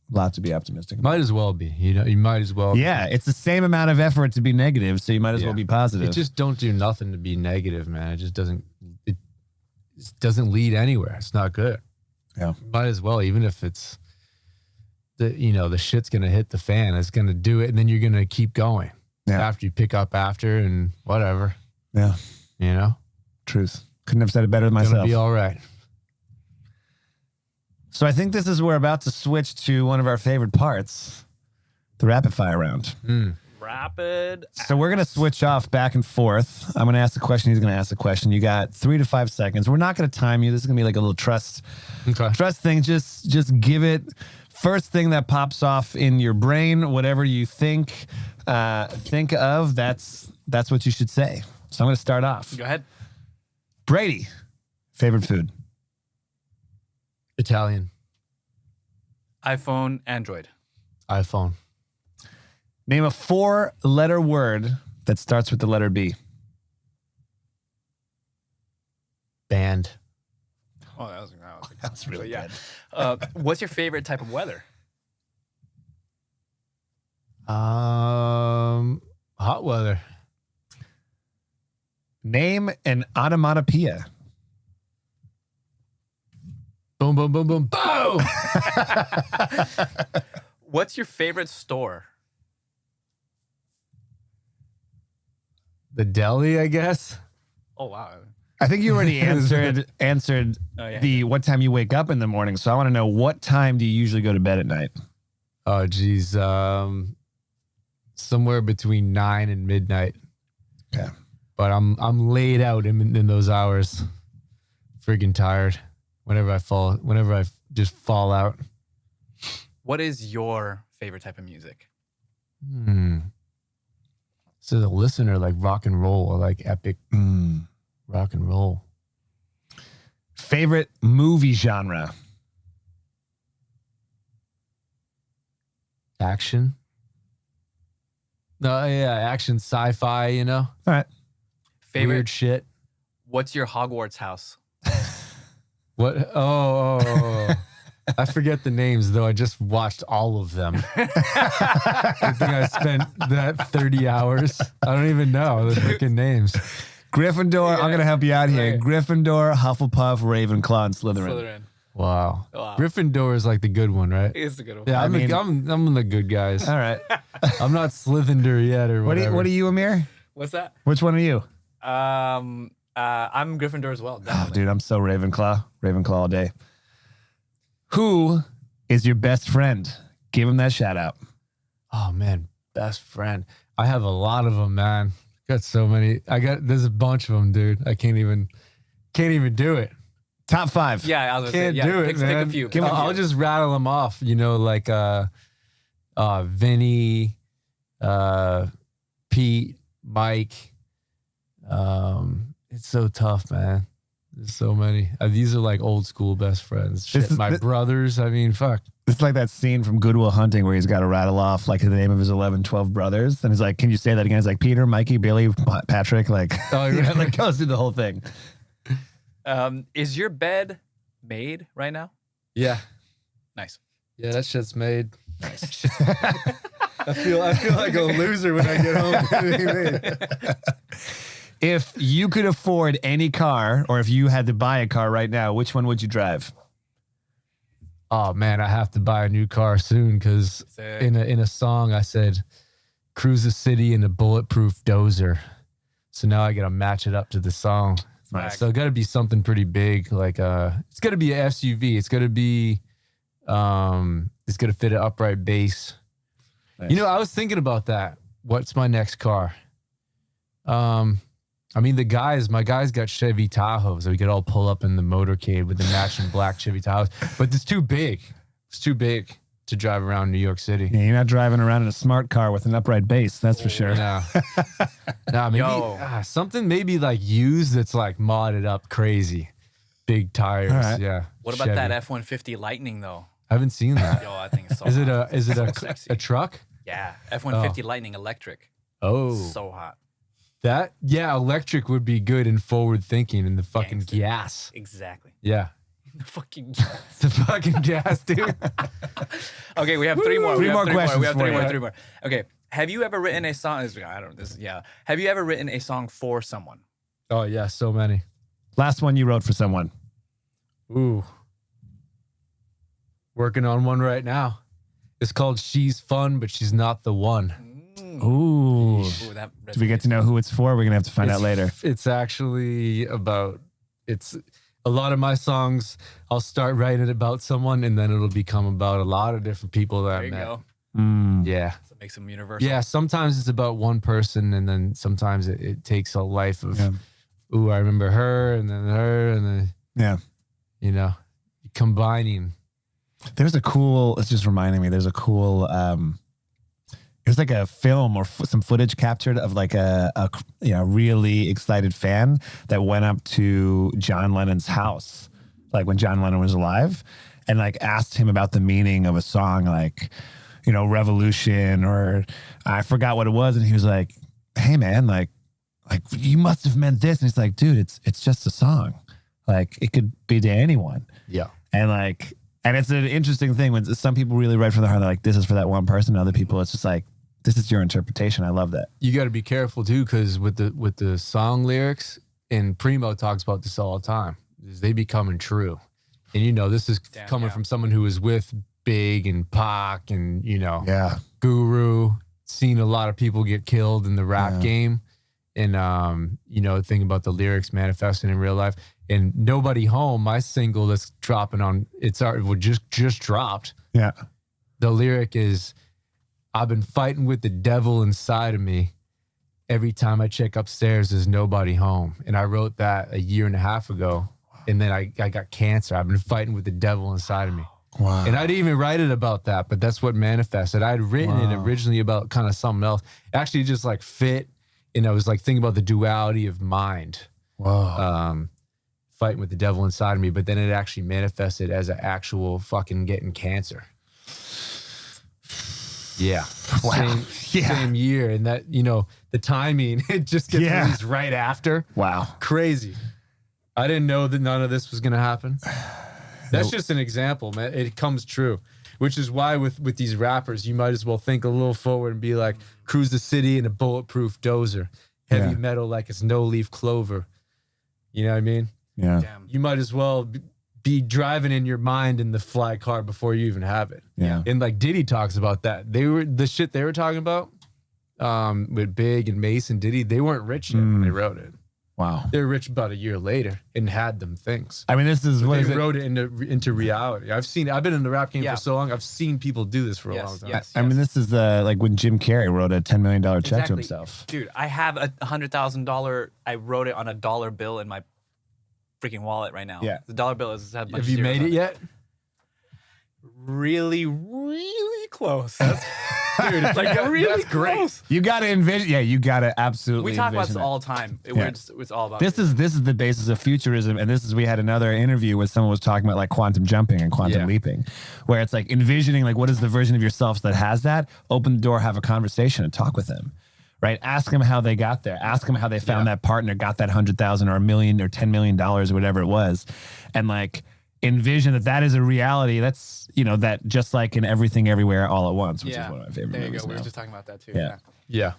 Might as well be. You know, you might as well. Yeah, it's the same amount of effort to be negative, so you might as well be positive. It just don't do nothing to be negative, man. It just doesn't. It doesn't lead anywhere. It's not good. Yeah. Might as well, even if it's the shit's gonna hit the fan. It's gonna do it, and then you're gonna keep going. Yeah. After you pick up after and whatever. Yeah. You know? Truth. Couldn't have said it better than Gonna myself. be all right. So I think this is we're about to switch to one of our favorite parts, the rapid fire round. Rapid. So we're going to switch off back and forth. I'm going to ask a question. He's going to ask a question. You got 3 to 5 seconds. We're not going to time you. This is going to be like a little trust thing. Just give it first thing that pops off in your brain, whatever you think of. That's what you should say. So I'm going to start off. Go ahead. Brady, favorite food? Italian. iPhone, Android. iPhone. Name a 4-letter word that starts with the letter B. Band. Oh, that was really good. What's your favorite type of weather? Hot weather. Name an onomatopoeia. Boom, boom, boom, boom, boom. What's your favorite store? The deli, I guess. Oh, wow. I think you already answered Oh, yeah. the what time you wake up in the morning. So I want to know, what time do you usually go to bed at night? Oh, geez. Somewhere between 9 and midnight. Okay. But I'm laid out in those hours. Friggin' tired. Whenever I just fall out. What is your favorite type of music? So the listener, like rock and roll, or like epic rock and roll. Favorite movie genre? Action. No, yeah, action, sci-fi, you know? All right. Favorite. Weird shit. What's your Hogwarts house? What? Oh. I forget the names, though. I just watched all of them. I think I spent that 30 hours. I don't even know the freaking names. Gryffindor. I'm going to help you out here. Right. Gryffindor, Hufflepuff, Ravenclaw, and Slytherin. Wow. Wow. Gryffindor is like the good one, right? It's a good one. Yeah, I mean- I'm the good guys. All right. I'm not Slytherin yet or whatever. What are you, Amir? What's that? Which one are you? I'm Gryffindor as well. Oh, Definitely. dude, I'm so Ravenclaw. Ravenclaw all day. Who is your best friend? Give him that shout out. Oh man, best friend. I have a lot of them, man. Got so many. There's a bunch of them, dude. I can't even do it. Top 5. Yeah, I was gonna Can't say, yeah, do it, pick man. a few. I'll just rattle them off. You know, like Vinny, Pete, Mike. It's so tough, man. There's so many. These are like old school best friends. Shit, my brothers. I mean, fuck. It's like that scene from Good Will Hunting where he's got to rattle off like the name of his 11, 12 brothers. And he's like, can you say that again? He's like, Peter, Mikey, Billy, Patrick. Like, like goes through the whole thing. Is your bed made right now? Yeah. Nice. Yeah, that shit's made. Nice. I feel like a loser when I get home. If you could afford any car, or if you had to buy a car right now, which one would you drive? Oh man, I have to buy a new car soon because in a song I said, "Cruise the city in a bulletproof dozer." So now I got to match it up to the song. Nice. So it got to be something pretty big, like it's got to be an SUV. It's got to be, it's got to fit an upright base. Nice. You know, I was thinking about that. What's my next car? I mean, my guys got Chevy Tahoes, so we could all pull up in the motorcade with the matching black Chevy Tahoes. But it's too big. It's too big to drive around New York City. Yeah, you're not driving around in a smart car with an upright base, that's for sure. No. Nah, maybe something maybe like used that's like modded up crazy. Big tires. All right. Yeah. What about that F-150 Lightning though? I haven't seen that. Yo, I think it's so Is it hot. So sexy. a truck? Yeah, F-150 Lightning electric. Oh. So hot. Electric would be good and forward thinking in the fucking Gangster. gas. Exactly. Yeah. The fucking The fucking gas, dude. Okay, we have 3 more. Three more questions We have for three you. more. 3 more. Okay. Have you ever written a song? Have you ever written a song for someone? Oh yeah, so many. Last one you wrote for someone. Ooh. Working on one right now. It's called She's Fun, but She's Not the One. Ooh. Ooh. Ooh, that Do we get to know who it's for? We're going to have to find out later. It's actually about, it's a lot of my songs, I'll start writing about someone and then it'll become about a lot of different people that There I you met. go. Yeah. So it makes them universal. Yeah, sometimes it's about one person and then sometimes it takes a life of, ooh, I remember her and then, you know, combining. There's a cool, it's just reminding me, there's a cool, there's like a film or some footage captured of like a really excited fan that went up to John Lennon's house, like when John Lennon was alive, and like asked him about the meaning of a song, like, you know, Revolution, or I forgot what it was. And he was like, hey man, like you must have meant this. And he's like, dude, it's just a song. Like it could be to anyone. Yeah. And it's an interesting thing when some people really write from the heart. They're like, this is for that one person. And other people, it's just like, this is your interpretation. I love that. You got to be careful too, because with the song lyrics, and Primo talks about this all the time, is they becoming true. And you know, this is coming from someone who was with Big and Pac and, you know, Guru, seen a lot of people get killed in the rap game. And, you know, think about the lyrics manifesting in real life. And Nobody Home, my single that's dropping on, it just dropped. Yeah. The lyric is, I've been fighting with the devil inside of me. Every time I check upstairs, there's nobody home. And I wrote that a year and a half ago. And then I got cancer. I've been fighting with the devil inside of me. Wow. And I didn't even write it about that, but that's what manifested. I had written it originally about kind of something else. Actually just like fit. And I was like thinking about the duality of mind. Wow. Fighting with the devil inside of me. But then it actually manifested as an actual fucking getting cancer. Yeah. Wow. Same year. And that, you know, the timing, it just gets released right after. Wow. Crazy. I didn't know that none of this was going to happen. That's just an example, man. It comes true, which is why with these rappers, you might as well think a little forward and be like, cruise the city in a bulletproof dozer, heavy metal like it's no-leaf clover. You know what I mean? Yeah. Damn. You might as well be driving in your mind in the fly car before you even have it. Yeah. And like Diddy talks about that. The shit they were talking about with Big and Mace and Diddy, they weren't rich yet when they wrote it. Wow. They were rich about a year later and had them things. I mean, this is But what they is it? wrote it into reality. I've been in the rap game for so long. I've seen people do this for a long time. I mean, this is like when Jim Carrey wrote a $10 million check to himself. Dude, I have a $100,000. I wrote it on a dollar bill in my freaking wallet right now. Yeah. The dollar bill is. Have you made it yet? Really, really close. Dude, it's like really that's great. close. You got to envision. Yeah, you got to absolutely. We talk about this envision it. all the time. It's all about This is the basis of futurism, and we had another interview where someone was talking about like quantum jumping and quantum leaping, where it's like envisioning like what is the version of yourself that has that. Open the door, have a conversation, and talk with them. Right? Ask them how they got there. Ask them how they found that partner, got that 100,000 or $1 million or $10 million or whatever it was, and like envision that is a reality. That's, you know, that just like in Everything Everywhere All at Once, which is one of my favorite There you movies go. We now. were just talking about that too. Yeah.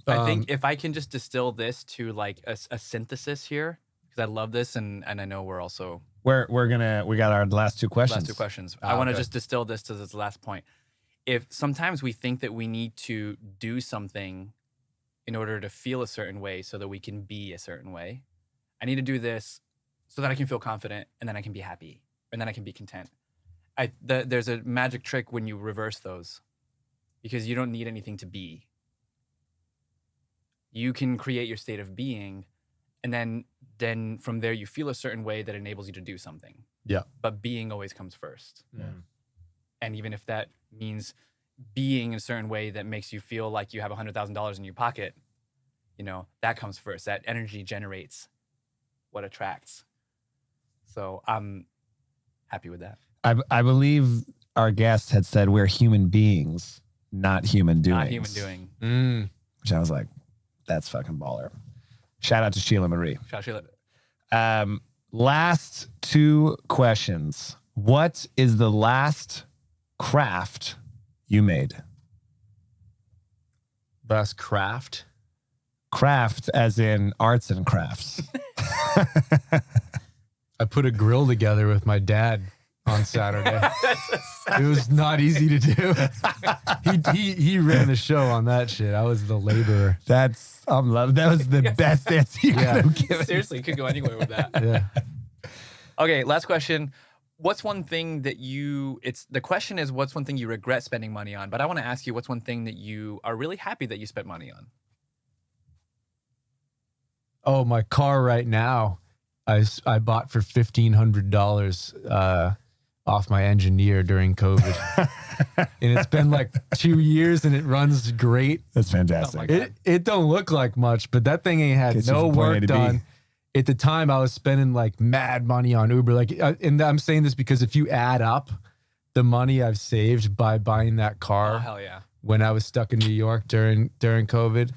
I think if I can just distill this to like a synthesis here, because I love this, and I know we're also we got our last two questions. I want to just distill this to this last point. If sometimes we think that we need to do something in order to feel a certain way so that we can be a certain way, I need to do this so that I can feel confident, and then I can be happy, and then I can be content. There's a magic trick when you reverse those, because you don't need anything to be. You can create your state of being, and then from there you feel a certain way that enables you to do something. Yeah. But being always comes first. Yeah. And even if that means being in a certain way that makes you feel like you have $100,000 in your pocket, you know, that comes first. That energy generates what attracts. So I'm happy with that. I believe our guest had said we're human beings, not human doings. Not human doing. Which I was like, that's fucking baller. Shout out to Sheila Marie. Shout out Sheila. Last two questions. What is the last craft you made? Last craft? Craft as in arts and crafts. I put a grill together with my dad on Saturday. It was not easy to do. He ran the show on that shit. I was the laborer. That was the best answer you could have given. Seriously, you could go anywhere with that. Yeah. Okay, last question. What's one thing that the question is, what's one thing you regret spending money on? But I want to ask you, what's one thing that you are really happy that you spent money on? Oh, my car right now, I bought for $1,500 off my engineer during COVID. And it's been like 2 years and it runs great. That's fantastic. It don't look like much, but that thing ain't had no work done. At the time, I was spending like mad money on Uber. Like, and I'm saying this because if you add up the money I've saved by buying that car, hell yeah, when I was stuck in New York during COVID,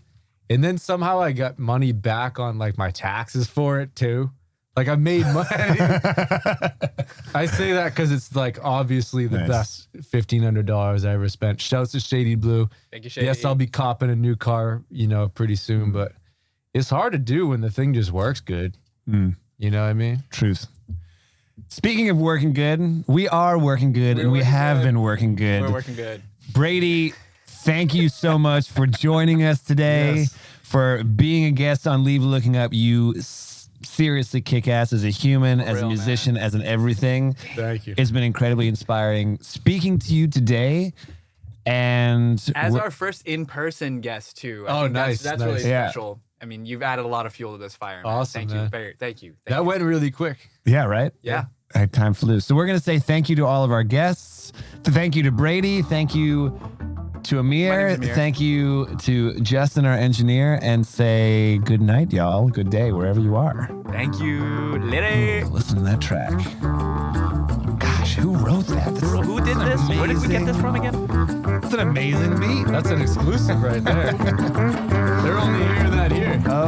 and then somehow I got money back on like my taxes for it too. Like I made money. I say that because it's like obviously the best $1,500 I ever spent. Shouts to Shady Blue. Thank you, Shady. Yes, I'll be copping a new car, pretty soon, but it's hard to do when the thing just works good. You know what I mean? Truth. Speaking of working good, we are working good, and we have been working good. We're working good. Brady, thank you so much for joining us today, for being a guest on Leave Looking Up. You seriously kick ass as a human, as a musician, as an everything. Thank you. It's been incredibly inspiring speaking to you today. And as our first in-person guest too. Oh, nice. That's really special. I mean, you've added a lot of fuel to this fire. Man. Awesome, Thank you. That went really quick. Yeah, right? Yeah. All right, time flew. So we're going to say thank you to all of our guests. Thank you to Brady. Thank you to Amer. Thank you to Justin, our engineer. And say good night, y'all. Good day, wherever you are. Thank you. Later. Listen to that track. Gosh, who wrote that? Who did this? Amazing. Where did we get this from again? That's an amazing beat. That's an exclusive right there. They're only hearing that here. Oh,